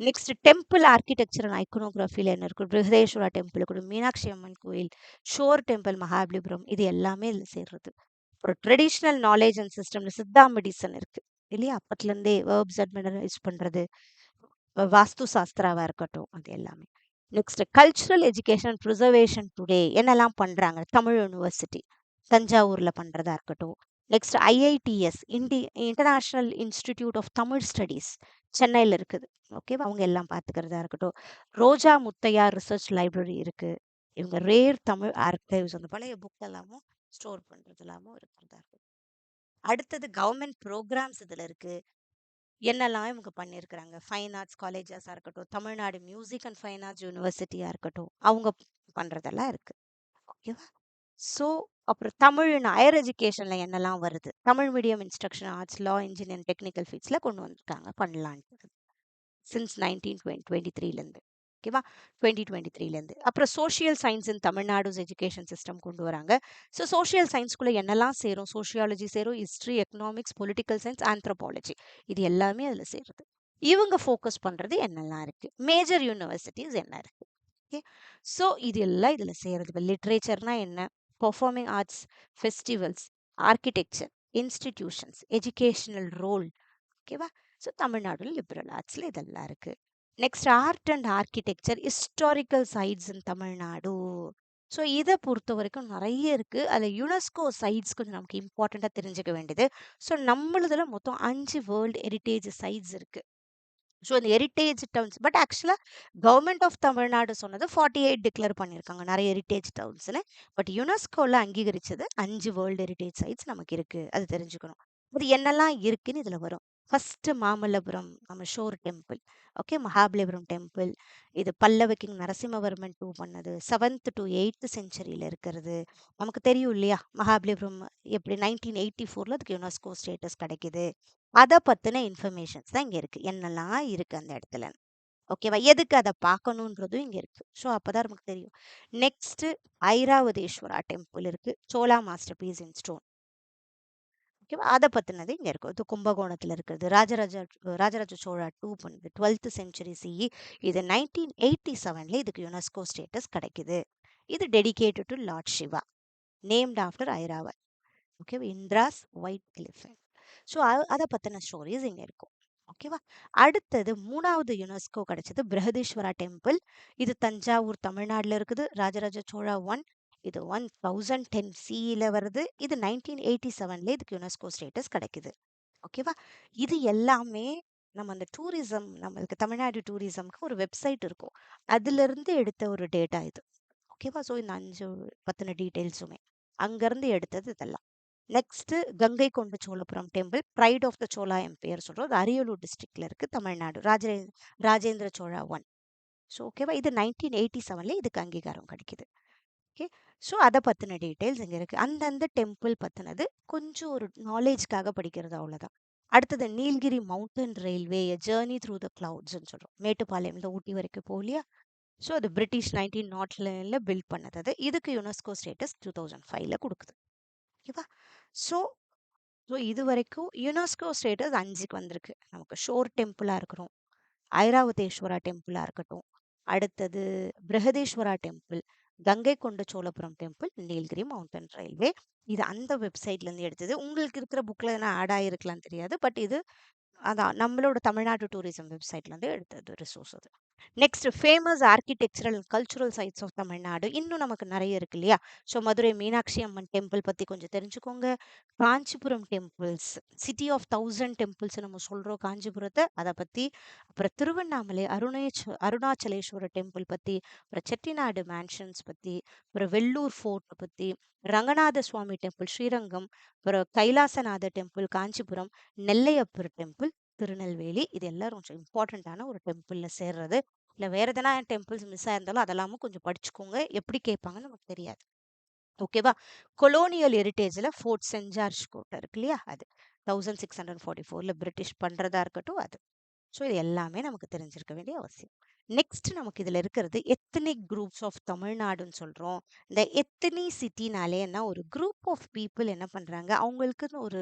நெக்ஸ்ட் டெம்பிள் ஆர்கிடெக்சர் அண்ட் ஐக்கனோகிராஃபில என்ன இருக்கு? பிருகதேஸ்வரா டெம்பிள் கூட, மீனாட்சி அம்மன் கோயில், ஷோர் டெம்பிள் மகாபலிபுரம், இது எல்லாமே இதுல சேர்றது. அப்புறம் ட்ரெடிஷ்னல் நாலேஜ் அண்ட் சிஸ்டம்ல சித்தா மெடிசன் இருக்கு இல்லையா? அப்பத்துல இருந்தே வேர்ப்ஸ் அண்ட் மினரல்ஸ் பண்றது, வாஸ்து சாஸ்திராவா இருக்கட்டும், அது எல்லாமே. Next cultural education preservation today என்னெல்லாம் பண்றாங்க? தமிழ் யூனிவர்சிட்டி தஞ்சாவூர்ல பண்றதா இருக்கட்டும். Next IITS international institute of Tamil studies சென்னையில் இருக்குது. ஓகேவா? அவங்க எல்லாம் பார்த்துக்கிறதா இருக்கட்டும். ரோஜா முத்தையா ரிசர்ச் லைப்ரரி இருக்கு. இவங்க ரேர் தமிழ் ஆர்கைவ்ஸ், அந்த பழைய புக் எல்லாமும் ஸ்டோர் பண்றது எல்லாமும் இருக்கிறதா இருக்கு. அடுத்தது கவர்மெண்ட் ப்ரோக்ராம்ஸ் இதுல இருக்கு. என்னெல்லாம் இவங்க பண்ணியிருக்கிறாங்க? ஃபைன் ஆர்ட்ஸ் காலேஜஸாக இருக்கட்டும், Tamil Nadu music and fine arts யூனிவர்சிட்டியாக இருக்கட்டும், அவங்க பண்ணுறதெல்லாம் இருக்கு. ஓகேவா? ஸோ அப்புறம் தமிழ் ஹையர் எஜுகேஷனில் என்னெல்லாம் வருது? தமிழ் மீடியம் இன்ஸ்ட்ரக்ஷன் ஆர்ட்ஸ், லா, இன்ஜினியரிங், டெக்னிக்கல் ஃபீல்ட்ஸில் கொண்டு வந்திருக்காங்க பண்ணலான்ட்டு சின்ஸ் 1923லேருந்து. ஓகேவா? 2023லேருந்து. அப்புறம் social science in Tamil Nadu's education system கொண்டு வராங்க. ஸோ சோஷியல் சயின்ஸ்குள்ளே என்னெல்லாம் சேரும்? சோஷியாலஜி சேரும், history, economics, political science, anthropology, இது எல்லாமே அதில் சேருது. இவங்க ஃபோக்கஸ் பண்ணுறது என்னெல்லாம் இருக்குது? மேஜர் யூனிவர்சிட்டிஸ் என்ன இருக்குது? ஓகே, ஸோ இது எல்லாம் இதில் சேருது. இப்போ லிட்ரேச்சர்னா என்ன? Performing arts, festivals, architecture, institutions, educational role. ஓகேவா? ஸோ தமிழ்நாடுல லிபரல் ஆர்ட்ஸில் இதெல்லாம் இருக்கு. Next art and architecture, historical sites in Tamil Nadu. So இதை பொறுத்த வரைக்கும் நிறைய இருக்கு. அதில் யுனெஸ்கோ சைட்ஸ் கொஞ்சம் நமக்கு இம்பார்ட்டண்ட்டாக தெரிஞ்சுக்க வேண்டியது. ஸோ நம்மளதுல மொத்தம் 5 வேர்ல்டு ஹெரிட்டேஜ் சைட்ஸ் இருக்கு. ஸோ இந்த ஹெரிட்டேஜ் டவுன்ஸ், பட் ஆக்சுவலாக கவர்மெண்ட் ஆஃப் தமிழ்நாடு சொன்னது 48 டிக்ளேர் பண்ணியிருக்காங்க நிறைய ஹெரிட்டேஜ் டவுன்ஸ்னு. பட் யுனெஸ்கோவில் அங்கீகரிச்சது 5 வேர்ல்டு ஹெரிட்டேஜ் சைட்ஸ் நமக்கு இருக்கு. அது தெரிஞ்சுக்கணும். அது என்னெல்லாம் இருக்குன்னு இதில் வரும். ஃபர்ஸ்ட் மாமல்லபுரம் நம்ம sure temple. Okay, Mahabalipuram temple. இது பல்லவ கிங் நரசிம்மவர்மன் 2 பண்ணது. 7th to 8th செஞ்சுரியில் இருக்கிறது. நமக்கு தெரியும் இல்லையா மகாபலிபுரம் எப்படி 1984 அதுக்கு யுனெஸ்கோ ஸ்டேட்டஸ் கிடைக்குது. அதை பற்றின இன்ஃபர்மேஷன்ஸ் தான் இங்கே இருக்குது. என்னெல்லாம் இருக்குது அந்த இடத்துல. ஓகேவா? எதுக்கு அதை பார்க்கணுன்றதும் இங்கே இருக்குது. ஸோ அப்போ தான் நமக்கு தெரியும். நெக்ஸ்ட்டு ஐராவதேஸ்வரா டெம்பிள் இருக்குது. சோலா மாஸ்டர் பீஸ் இன் ஸ்டோன். ஓகேவா? அதை பற்றினது இங்கே இருக்கும். இது கும்பகோணத்தில் இருக்கிறது. ராஜராஜ சோழா 2 பண்ணுது 12th century CE. இது 1987ல இதுக்கு யுனெஸ்கோ ஸ்டேட்டஸ் கிடைக்குது. இது dedicated to lord Shiva, named after Airavat. ஓகேவா? Indra's white elephant. ஸோ அதை பற்றின ஸ்டோரிஸ் இங்கே இருக்கும். ஓகேவா? அடுத்தது 3வது யுனெஸ்கோ கிடைச்சது பிரகதீஸ்வரா டெம்பிள். இது தஞ்சாவூர் தமிழ்நாட்டில் இருக்குது. ராஜராஜ சோழா 1. இது 1010 CEல வருது. இது 1987ல இதுக்கு யுனெஸ்கோ ஸ்டேட்டஸ் கிடைக்குது. ஓகேவா? இது எல்லாமே நம்ம அந்த டூரிசம், நம்மளுக்கு தமிழ்நாடு டூரிசம்க்கு ஒரு வெப்சைட் இருக்கும். அதிலிருந்து எடுத்த ஒரு டேட்டா இது. ஓகேவா? ஸோ இந்த 5 பற்றின டீட்டெயில்ஸுமே அங்கேருந்து எடுத்தது இதெல்லாம். Next Gangaikonda Cholapuram temple, pride of the Chola empire சொல்றோம். அது அரியலூர் டிஸ்ட்ரிக்ட்ல இருக்கு, தமிழ்நாடு. ராஜேந்திர சோழா 1. ஸோ ஓகேவா? இது 1987ல இதுக்கு அங்கீகாரம் கிடைக்குது. ஓகே, ஸோ அதை பற்றின டீட்டெயில்ஸ் இங்கே இருக்குது. அந்தந்த டெம்பிள் பற்றினது கொஞ்சம் ஒரு நாலேஜ்க்காக படிக்கிறது, அவ்வளோதான். அடுத்தது Nilgiri mountain railway journey through the கிளவுட்ஸ்ன்னு சொல்கிறோம். மேட்டுப்பாளையம் இந்த ஊட்டி வரைக்கும் போலியா? ஸோ அது பிரிட்டிஷ் 1909ல பில்ட் பண்ணது. அது இதுக்கு யுனெஸ்கோ ஸ்டேட்டஸ் 2005ல கொடுக்குது. ஓகேவா? ஸோ இது வரைக்கும் யுனெஸ்கோ ஸ்டேட்டஸ் 5க்கு வந்திருக்கு. நமக்கு ஷோர் டெம்பிளாக இருக்கிறோம், ஐராவதேஸ்வரா டெம்பிளாக இருக்கட்டும், அடுத்தது பிரகதீஸ்வரா டெம்பிள், கங்கை கொண்ட Cholapuram temple, Nilgiri mountain railway. இது அந்த வெப்சைட்லேருந்து எடுத்தது. உங்களுக்கு இருக்கிற புக்கில் எதனா ஆட் ஆகிருக்கலாம் தெரியாது. பட் இது அதான் நம்மளோட தமிழ்நாடு டூரிசம் வெப்சைட்லேருந்து எடுத்தது ரிசோர்ஸ் அது. Next famous architectural cultural sites of Tamil Nadu. இன்னும் நமக்கு நிறைய இருக்கு இல்லையா? ஸோ மதுரை மீனாட்சி அம்மன் டெம்பிள் பற்றி கொஞ்சம் தெரிஞ்சுக்கோங்க. Kanchipuram temples, city of 1000 temples நம்ம சொல்கிறோம் காஞ்சிபுரத்தை, அதை பற்றி. அப்புறம் திருவண்ணாமலை அருணாச்சலேஸ்வரர் டெம்பிள் பற்றி, அப்புறம் செட்டிநாடு மேன்ஷன்ஸ் பற்றி, அப்புறம் வெள்ளூர் ஃபோர்ட் பற்றி, ரங்கநாத சுவாமி டெம்பிள் ஸ்ரீரங்கம், அப்புறம் கைலாசநாதர் டெம்பிள் காஞ்சிபுரம், நெல்லையப்பர் டெம்பிள் திருநெல்வேலி. இது எல்லாம் கொஞ்சம் இம்பார்ட்டண்ட்டான ஒரு டெம்பிளில் சேர்றது. இல்லை வேறு எதனா டெம்பிள்ஸ் மிஸ் ஆயிருந்தாலும் அதெல்லாமும் கொஞ்சம் படிச்சுக்கோங்க. எப்படி கேட்பாங்கன்னு நமக்கு தெரியாது. ஓகேவா? கொலோனியல் ஹெரிட்டேஜில் ஃபோர்ட் சென்ட் ஜார்ஜ் கோட்டை இருக்கு இல்லையா? அது. 1644ல பிரிட்டிஷ் பண்றதா இருக்கட்டும் அது. ஸோ இது எல்லாமே நமக்கு தெரிஞ்சிருக்க வேண்டிய அவசியம். நெக்ஸ்ட் நமக்கு இதுல இருக்கிறது எத்தனிக் குரூப்ஸ் ஆஃப் தமிழ்நாடுன்னு சொல்றோம். இந்த எத்தனிசிட்டினாலே என்ன, ஒரு குரூப் ஆஃப் பீப்புள் என்ன பண்றாங்க, அவங்களுக்குன்னு ஒரு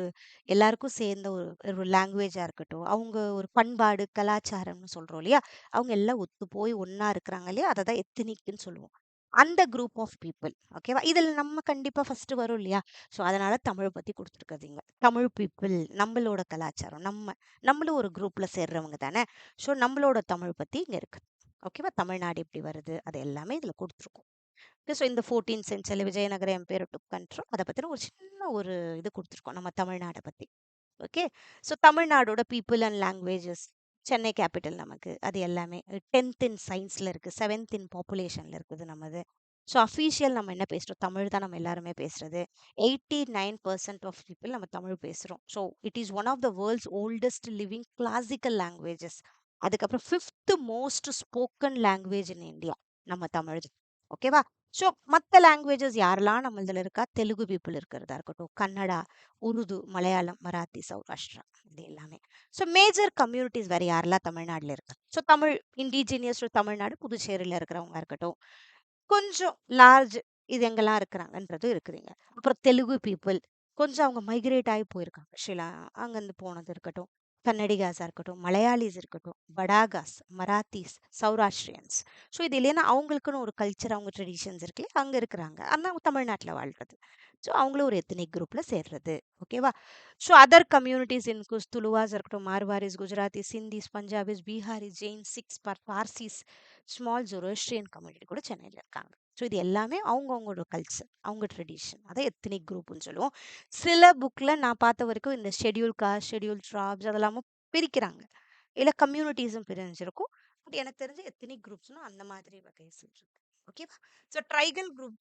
எல்லாருக்கும் சேர்ந்த ஒரு லாங்குவேஜா இருக்கட்டும், அவங்க ஒரு பண்பாடு கலாச்சாரம்னு சொல்றோம் இல்லையா, அவங்க எல்லாம் ஒத்து போய் ஒண்ணா இருக்கிறாங்க இல்லையா, அதை தான் எத்தனிக்னு சொல்லுவோம். அந்த குரூப் ஆஃப் பீப்புள். ஓகேவா, இதுல நம்ம கண்டிப்பா ஃபர்ஸ்ட் வரும் இல்லையா, ஸோ அதனால தமிழை பத்தி கொடுத்துருக்காதீங்க. தமிழ் பீப்புள், நம்மளோட கலாச்சாரம், நம்மளும் ஒரு குரூப்ல சேர்றவங்க தானே. ஸோ நம்மளோட தமிழ் பத்தி இங்க இருக்கு. ஓகேவா, தமிழ்நாடு எப்படி வருது அது எல்லாமே இதுல கொடுத்துருக்கோம். ஸோ இந்த 14th சென்ச்சுரி விஜயநகர எம்பையர் டுக் கண்ட்ரோல், அதை பத்தின ஒரு சின்ன ஒரு இது கொடுத்துருக்கோம் நம்ம தமிழ்நாடை பத்தி. ஓகே, ஸோ தமிழ்நாடோட people and languages, Chennai capital நமக்கு, அது எல்லாமே 10th இன் சயின்ஸ்ல இருக்கு, 7th இன் பாப்புலேஷன்ல இருக்குது நம்மது. ஸோ அஃபீஷியல் நம்ம என்ன பேசுறோம், தமிழ் தான் நம்ம எல்லாருமே பேசுறது. 89% ஆஃப் பீப்புள் நம்ம தமிழ் பேசுறோம். So it is one of the world's oldest living classical languages. அதுக்கப்புறம் 5th most spoken language in India நம்ம தமிழ். ஓகேவா, ஸோ மற்ற லாங்குவேஜஸ் யாரெல்லாம் நம்ம இதில் இருக்கா, தெலுங்கு பீப்புள் இருக்கிறதா இருக்கட்டும், கன்னடா, உருது, மலையாளம், மராத்தி, சௌராஷ்டிரா, இது எல்லாமே. ஸோ மேஜர் கம்யூனிட்டிஸ் வேற யாரெல்லாம் தமிழ்நாட்டில் இருக்கா, ஸோ தமிழ் இண்டிஜினியஸ் தமிழ்நாடு புதுச்சேரியில் இருக்கிறவங்க இருக்கட்டும், கொஞ்சம் லார்ஜ் இது எங்கெல்லாம் இருக்கிறாங்கன்றது இருக்குதுங்க. அப்புறம் தெலுங்கு பீப்புள் கொஞ்சம் அவங்க மைக்ரேட் ஆகி போயிருக்காங்க, அங்கேருந்து போனது இருக்கட்டும், கன்னடிகாஸா இருக்கட்டும், மலையாளிஸ் இருக்கட்டும், படாகாஸ், மராத்திஸ், சௌராஷ்டிரியன்ஸ். ஸோ இது இல்லைன்னா அவங்களுக்குன்னு ஒரு கல்ச்சர், அவங்க ட்ரெடிஷன்ஸ் இருக்கு, அங்கே இருக்கிறாங்க, அந்த தமிழ்நாட்டில் வாழ்றது. ஸோ அவங்களும் ஒரு எத்தனிக் குரூப்பில் சேர்றது. ஓகேவா, so other communities include Tuluvas இருக்கட்டும், Marwaris, Gujaratis, Sindhis, Punjabis, Biharis, Jain, Sikhs, Parsis, small Zoroastrian community கூட சென்னையில் இருக்காங்க. ஸோ இது எல்லாமே அவங்கவுங்களோட கல்ச்சர், அவங்க ட்ரெடிஷன், அதை எத்தனிக் குரூப்னு சொல்லுவோம். சில புக்கில் நான் பார்த்த வரைக்கும் இந்த ஷெட்யூல் காஸ்ட், ஷெட்யூல் ட்ராப்ஸ் அதெல்லாமும் பிரிக்கிறாங்க, இல்லை கம்யூனிட்டிஸும் பிரிஞ்சிருக்கும். பட் எனக்கு தெரிஞ்ச எத்தனிக் குரூப்ஸ்னு அந்த மாதிரி வகை இருக்கு. ஓகேவா, so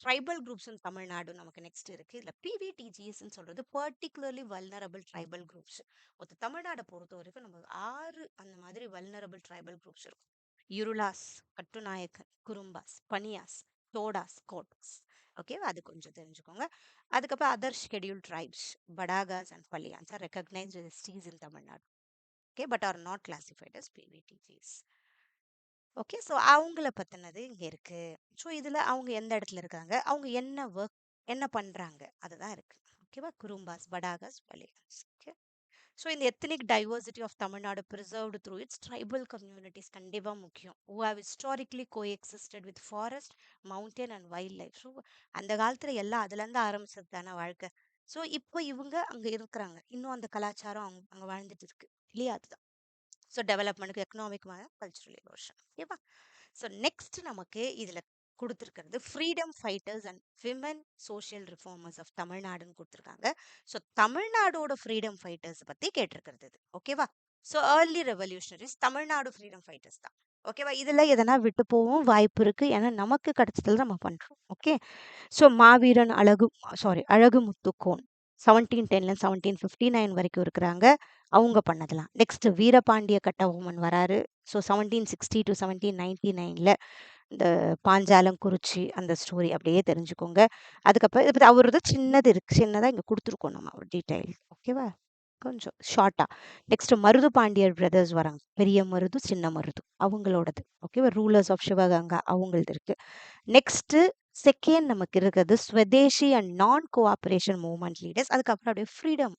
tribal groups in Tamil Nadu நமக்கு நெக்ஸ்ட் இருக்கு. இதில் பிவிடிஜிஎஸ்ன்னு சொல்றது பர்டிகுலர்லி வல்னரபிள் ட்ரைபல் குரூப்ஸ். மொத்த தமிழ்நாடை பொறுத்த வரைக்கும் நம்ம 6 அந்த மாதிரி வல்னரபிள் ட்ரைபல் குரூப்ஸ் இருக்கும். இருளாஸ், கட்டுநாயக்கன், குறும்பாஸ், பனியாஸ், தோடாஸ், கோட்டாஸ். ஓகேவா, அது கொஞ்சம் தெரிஞ்சுக்கோங்க. அதுக்கப்புறம் other scheduled tribes, Badagas and Palliyans are recognised STs in Tamil Nadu. Okay, but are not classified as PVTGs. Okay, so அவங்கள பற்றினது இங்கே இருக்கு. ஸோ இதில் அவங்க எந்த இடத்துல இருக்காங்க, அவங்க என்ன ஒர்க் என்ன பண்ணுறாங்க, அதுதான் இருக்கு. ஓகேவா, குறும்பாஸ், படாகாஸ், பல்லியான்ஸ். ஓகே, ஸோ இந்த ethnic diversity of Tamil Nadu preserved through its tribal communities கண்டிப்பாக முக்கியம், who have historically coexisted with forest, mountain and wildlife. So அந்த காலத்தில் எல்லாம் அதுலேருந்து ஆரம்பிச்சது தானே வாழ்க்கை. ஸோ இப்போ இவங்க அங்கே இருக்கிறாங்க, இன்னும் அந்த கலாச்சாரம் அங்கே வாழ்ந்துட்டு இருக்கு இல்லையா, அதுதான். ஸோ டெவலப்மெண்ட்டுக்கு எக்கனாமிக் கல்ச்சுரல் எரோஷன். ஓகேவா, ஸோ நெக்ஸ்ட் நமக்கு இதில் கொடுத்துருக்கிறது freedom fighters and women social reformers of தமிழ்நாடுன்னு கொடுத்துருக்காங்க. ஸோ தமிழ்நாடோட ஃப்ரீடம் ஃபைட்டர்ஸ் பற்றி கேட்டிருக்கிறது இது. ஓகேவா, so early revolutionaries Tamil Nadu freedom fighters தான். ஓகேவா, இதில் எதனா விட்டு போகவும் வாய்ப்பு இருக்கு, ஏன்னா நமக்கு கிடைச்சதில் நம்ம பண்ணுறோம். ஓகே, ஸோ மாவீரன் அழகு முத்துக்கோன் 1710 1759 வரைக்கும் இருக்கிறாங்க, அவங்க பண்ணதெல்லாம். நெக்ஸ்ட் வீரபாண்டிய கட்டபொம்மன் வராரு. ஸோ 1760 to 1799 இந்த பாஞ்சாலம் குறிச்சி அந்த ஸ்டோரி அப்படியே தெரிஞ்சுக்கோங்க. அதுக்கப்புறம் இதை பற்றி அவரது சின்னது இருக்கு, சின்னதாக இங்கே கொடுத்துருக்கோம் நம்ம டீட்டெயில். ஓகேவா, கொஞ்சம் ஷார்ட்டா. நெக்ஸ்ட் மருது பாண்டியர் பிரதர்ஸ் வராங்க, பெரிய மருது சின்ன மருது அவங்களோடது. ஓகேவா, ரூலர்ஸ் ஆஃப் சிவகங்கா அவங்களது இருக்கு. நெக்ஸ்ட் செகண்ட் நமக்கு இருக்கிறது ஸ்வதேசி அண்ட் நான் கோஆப்ரேஷன் மூவ்மெண்ட் லீடர்ஸ். அதுக்கப்புறம் அப்படியே ஃப்ரீடம்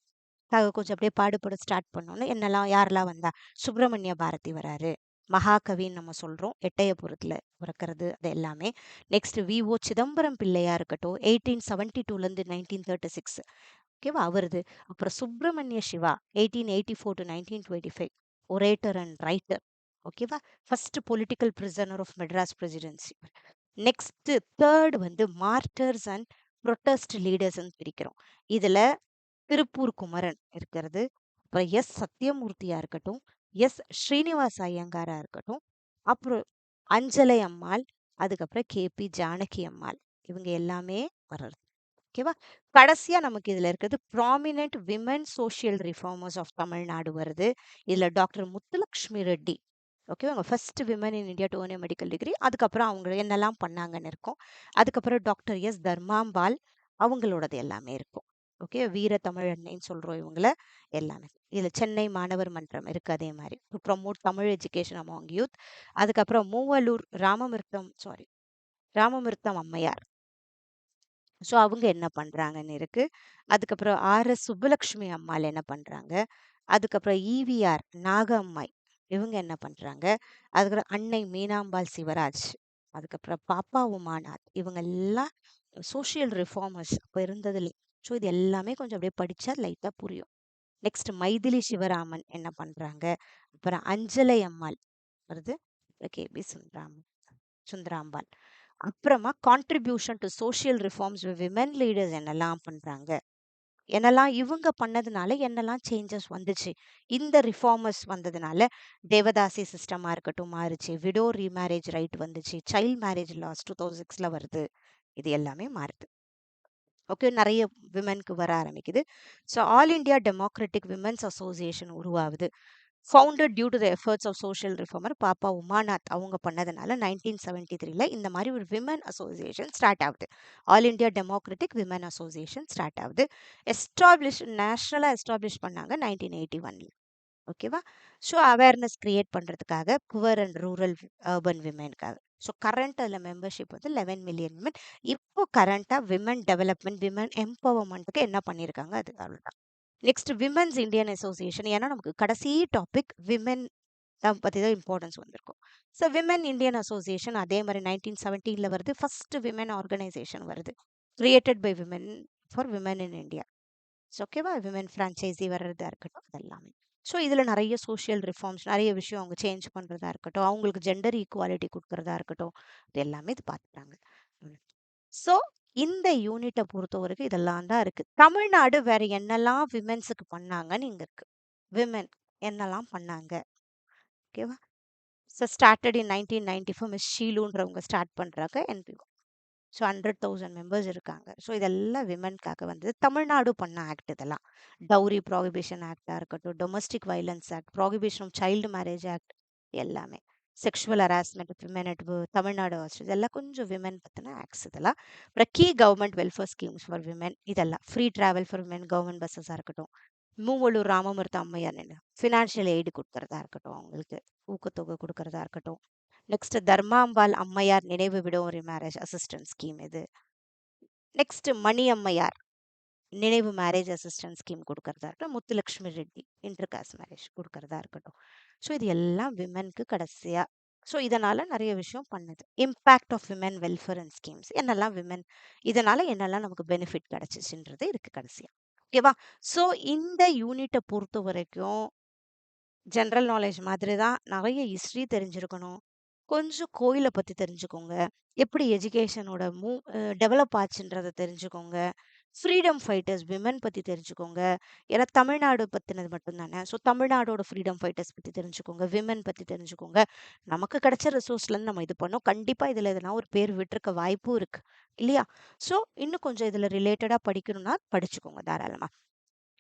கொஞ்சம் அப்படியே பாடுபட ஸ்டார்ட் பண்ணோன்னு என்னெல்லாம் யாரெல்லாம் வந்தா, சுப்பிரமணிய பாரதி வராரு, மகாகவின்னு நம்ம சொல்றோம், எட்டயபுரத்துல பிறக்கிறது, அது எல்லாமே. நெக்ஸ்ட் விஓ சிதம்பரம் பிள்ளையா இருக்கட்டும், 1872 1936. ஓகேவா, அவருது. அப்புறம் Subramaniya Siva 1884 to 1925, orator and writer. ஓகேவா, first political prisoner of Madras presidency. Next third martyrs and protest leaders பிரிக்கிறோம். இதுல திருப்பூர் குமரன் இருக்கிறது, அப்புறம் எஸ் சத்யமூர்த்தியா இருக்கட்டும், எஸ் ஸ்ரீனிவாச ஐயங்காரா இருக்கட்டும், அப்புறம் அஞ்சலை அம்மாள், அதுக்கப்புறம் கேபி ஜானகி அம்மாள், இவங்க எல்லாமே வர்றது. ஓகேவா, கடைசியா நமக்கு இதுல இருக்கிறது prominent women social reformers of Tamil Nadu வருது. இதுல டாக்டர் முத்துலக்ஷ்மி ரெட்டி. ஓகேவா, அவங்க first women in India to earn a medical degree. அதுக்கப்புறம் அவங்க என்னெல்லாம் பண்ணாங்கன்னு இருக்கும். அதுக்கப்புறம் டாக்டர் எஸ் தர்மாம்பால், அவங்களோடது எல்லாமே இருக்கும். ஓகே, வீர தமிழன்னைன்னு சொல்றோம் இவங்கள எல்லாமே. இதுல சென்னை மாணவர் மன்றம் இருக்கு அதே மாதிரி to promote Tamil education among youth. அதுக்கப்புறம் மூவலூர் ராமமிர்தம் அம்மையார். ஸோ அவங்க என்ன பண்றாங்கன்னு இருக்கு. அதுக்கப்புறம் ஆர்எஸ் சுப்புலட்சுமி அம்மாள் என்ன பண்றாங்க. அதுக்கப்புறம் ஈவிஆர் நாக அம்மாய் இவங்க என்ன பண்றாங்க. அதுக்கப்புறம் அன்னை மீனாம்பாள் சிவராஜ், அதுக்கப்புறம் பாப்பா உமாநாத், இவங்க எல்லாம் சோஷியல் ரிஃபார்மர்ஸ் அப்போ இருந்ததுல. ஸோ இது எல்லாமே கொஞ்சம் அப்படியே படிச்சா லைட்டா புரியும். நெக்ஸ்ட் மைதிலி சிவராமன் என்ன பண்றாங்க. அப்புறம் அஞ்சலை அம்மாள் வருது, கேபி சுந்தராம்பாள். அப்புறமா contribution to social reforms women leaders என்னெல்லாம் பண்றாங்க, என்னெல்லாம் இவங்க பண்ணதுனால என்னெல்லாம் சேஞ்சஸ் வந்துச்சு. இந்த ரிஃபார்மர்ஸ் வந்ததுனால தேவதாசி சிஸ்டமா இருக்கட்டும் மாறுச்சு, விடோ ரீமேரேஜ் ரைட் வந்துச்சு, சைல்ட் மேரேஜ் லாஸ் 2006ல வருது, இது எல்லாமே மாறுது. ஓகே, நிறைய விமென்க்கு வர ஆரம்பிக்குது. So all India democratic women's association உருவாகுது. Founded due to the efforts of social reformer Pappa Umanath அவங்க பண்ணதுனால 1973ல இந்த மாதிரி ஒரு விமன் அசோசியேஷன் ஸ்டார்ட் ஆகுது. All India democratic women association start ஆகுது. நேஷனலாக எஸ்டாப்ளிஷ் பண்ணாங்க 1981ல. ஓகேவா. ஸோ அவேர்னஸ் கிரியேட் பண்ணுறதுக்காக புவர் அண்ட் ரூரல் அர்பன் விமென்காக. ஸோ கரண்ட் அதில் மெம்பர்ஷிப் வந்து 11 மில்லியன் விமன். இப்போ கரண்ட்டாக விமன் டெவலப்மெண்ட் விமன் எம்பவர்மெண்ட்டுக்கு என்ன பண்ணியிருக்காங்க அது அவ்வளோதான். Next women's Indian association. ஏன்னா நமக்கு கடைசி டாபிக் விமன் பற்றி தான் இம்பார்ட்டன்ஸ் வந்திருக்கும். ஸோ விமன் இந்தியன் அசோசியேஷன் அதே மாதிரி 1970ல வருது. ஃபர்ஸ்ட் விமன் ஆர்கனைசேஷன் வருது, created by women for women in India. ஓகேவா. விமன் ஃப்ரான்ச்சைசி வர்றதா இருக்கட்டும் அதெல்லாமே. ஸோ இதில் நிறைய சோஷியல் ரிஃபார்ம்ஸ் நிறைய விஷயம் அவங்க சேஞ்ச் பண்ணுறதா இருக்கட்டும், அவங்களுக்கு ஜெண்டர் ஈக்குவாலிட்டி கொடுக்கறதா இருக்கட்டும், இது எல்லாமே இது பார்த்துட்டாங்க. ஸோ இந்த யூனிட்டை பொறுத்த வரைக்கும் இதெல்லாம் தான் இருக்கு. தமிழ்நாடு வேற என்னெல்லாம் விமென்ஸுக்கு பண்ணாங்கன்னு இங்க இருக்கு. விமென் என்னெல்லாம் பண்ணாங்க. ஓகேவா. ஸோ ஸ்டார்டட் இன் 1994 மிஸ் ஷீலுன்றவங்க ஸ்டார்ட் பண்ணுறாங்க என்பிஓ. ஸோ 100,000 மெம்பர்ஸ் இருக்காங்க. ஸோ இதெல்லாம் விமன்காக வந்தது. தமிழ்நாடு பண்ண ஆக்ட் இதெல்லாம். டவுரி ப்ராகிபிஷன் ஆக்டாக இருக்கட்டும், domestic violence act, prohibition of child marriage act, எல்லாமே. Sexual harassment women at Tamil Nadu இதெல்லாம் கொஞ்சம் விமன் பற்றின ஆக்ட்ஸ் இதெல்லாம். அப்புறம் key government welfare schemes for women இதெல்லாம். Free travel for women government பஸ்ஸஸாக இருக்கட்டும், மூவலூர் ராமமிர்த அம்மையார் ஃபினான்ஷியல் எய்டு கொடுக்கறதா இருக்கட்டும், அவங்களுக்கு ஊக்கத்தொகை கொடுக்கறதா இருக்கட்டும். நெக்ஸ்ட் தர்மாம்பாள் அம்மையார் நினைவு விடும் ஒரு மேரேஜ் அசிஸ்டன்ஸ் ஸ்கீம் இது. நெக்ஸ்ட் மணி அம்மையார் நினைவு மேரேஜ் அசிஸ்டன்ஸ் ஸ்கீம் கொடுக்கறதா இருக்கட்டும். Muthulakshmi Reddy inter cost marriage கொடுக்கறதா இருக்கட்டும். ஸோ இது எல்லாம் விமனுக்கு கடைசியா. ஸோ இதனால நிறைய விஷயம் பண்ணுது. Impact of women welfare and schemes என்னெல்லாம் விமன் இதனால என்னெல்லாம் நமக்கு பெனிஃபிட் கிடைச்சிச்சுன்றது இருக்கு கடைசியா. ஓகேவா. ஸோ இந்த யூனிட்டை பொறுத்த வரைக்கும் ஜென்ரல் நாலேஜ் மாதிரி தான். நிறைய ஹிஸ்ட்ரி தெரிஞ்சிருக்கணும், கொஞ்சம் கோயிலை பற்றி தெரிஞ்சுக்கோங்க, எப்படி எஜுகேஷனோட டெவலப் ஆச்சுன்றதை தெரிஞ்சுக்கோங்க, ஃப்ரீடம் ஃபைட்டர்ஸ் விமன் பற்றி தெரிஞ்சுக்கோங்க. ஏன்னா தமிழ்நாடு பற்றினது மட்டும்தானே. ஸோ தமிழ்நாடோட ஃப்ரீடம் ஃபைட்டர்ஸ் பற்றி தெரிஞ்சுக்கோங்க, விமன் பற்றி தெரிஞ்சுக்கோங்க. நமக்கு கிடைச்ச ரிசோர்ஸ்லேருந்து நம்ம இது பண்ணோம். கண்டிப்பாக இதில் எதனா ஒரு பேர் விட்டுருக்க வாய்ப்பும் இருக்கு இல்லையா. ஸோ இன்னும் கொஞ்சம் இதில் ரிலேட்டடாக படிக்கணும்னா படிச்சுக்கோங்க தாராளமாக.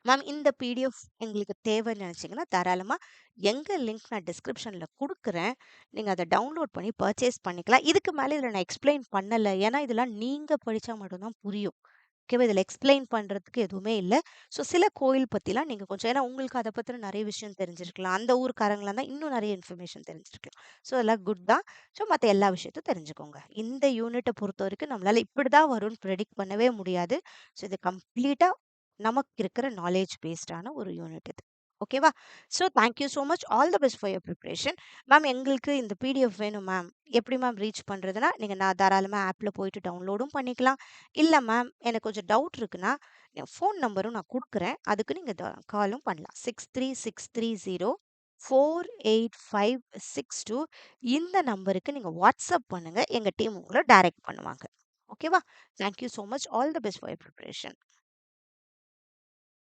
மேம் இந்த பிடிஎஃப் எங்களுக்கு தேவைன்னு நினச்சிங்கன்னா தாராளமாக எங்கள் லிங்க் நான் டிஸ்கிரிப்ஷனில் கொடுக்குறேன். நீங்கள் அதை டவுன்லோட் பண்ணி பர்ச்சேஸ் பண்ணிக்கலாம். இதுக்கு மேலே இதில் நான் எக்ஸ்பிளைன் பண்ணலை, ஏன்னா இதெல்லாம் நீங்கள் படித்தா மட்டும்தான் புரியும். ஓகேவா. இதில் எக்ஸ்பிளைன் பண்ணுறதுக்கு எதுவுமே இல்லை. ஸோ சில கோயில் பற்றிலாம் நீங்கள் கொஞ்சம், ஏன்னா உங்களுக்கு அதை பற்றின நிறைய விஷயம் தெரிஞ்சிருக்கலாம், அந்த ஊருக்காரங்களாம் தான் இன்னும் நிறைய இன்ஃபர்மேஷன் தெரிஞ்சிருக்கலாம். ஸோ அதெல்லாம் குட் தான். ஸோ மற்ற எல்லா விஷயத்தையும் தெரிஞ்சுக்கோங்க. இந்த யூனிட்டை பொறுத்த வரைக்கும் நம்மளால் இப்படி தான் வரும்னு ப்ரெடிக்ட் பண்ணவே முடியாது. ஸோ இது கம்ப்ளீட்டாக நமக்கு இருக்கிற நாலேஜ் பேஸ்டான ஒரு யூனிட் இது. ஓகேவா. So thank you so much. All the best for your preparation. Ma'am எங்களுக்கு இந்த பிடிஎஃப் வேணும் மேம், எப்படி மேம் ரீச் பண்ணுறதுனா நீங்கள் நான் தாராளமாக ஆப்பில் போயிட்டு டவுன்லோடும் பண்ணிக்கலாம். இல்லை மேம் எனக்கு கொஞ்சம் டவுட் இருக்குன்னா என் ஃபோன் நம்பரும் நான் கொடுக்குறேன், அதுக்கு நீங்கள் காலும் பண்ணலாம். 6360485562 இந்த நம்பருக்கு நீங்கள் வாட்ஸ்அப் பண்ணுங்கள், எங்கள் டீம் உங்களை டைரக்ட் பண்ணுவாங்க. ஓகேவா. Thank you so much. All the best for your preparation.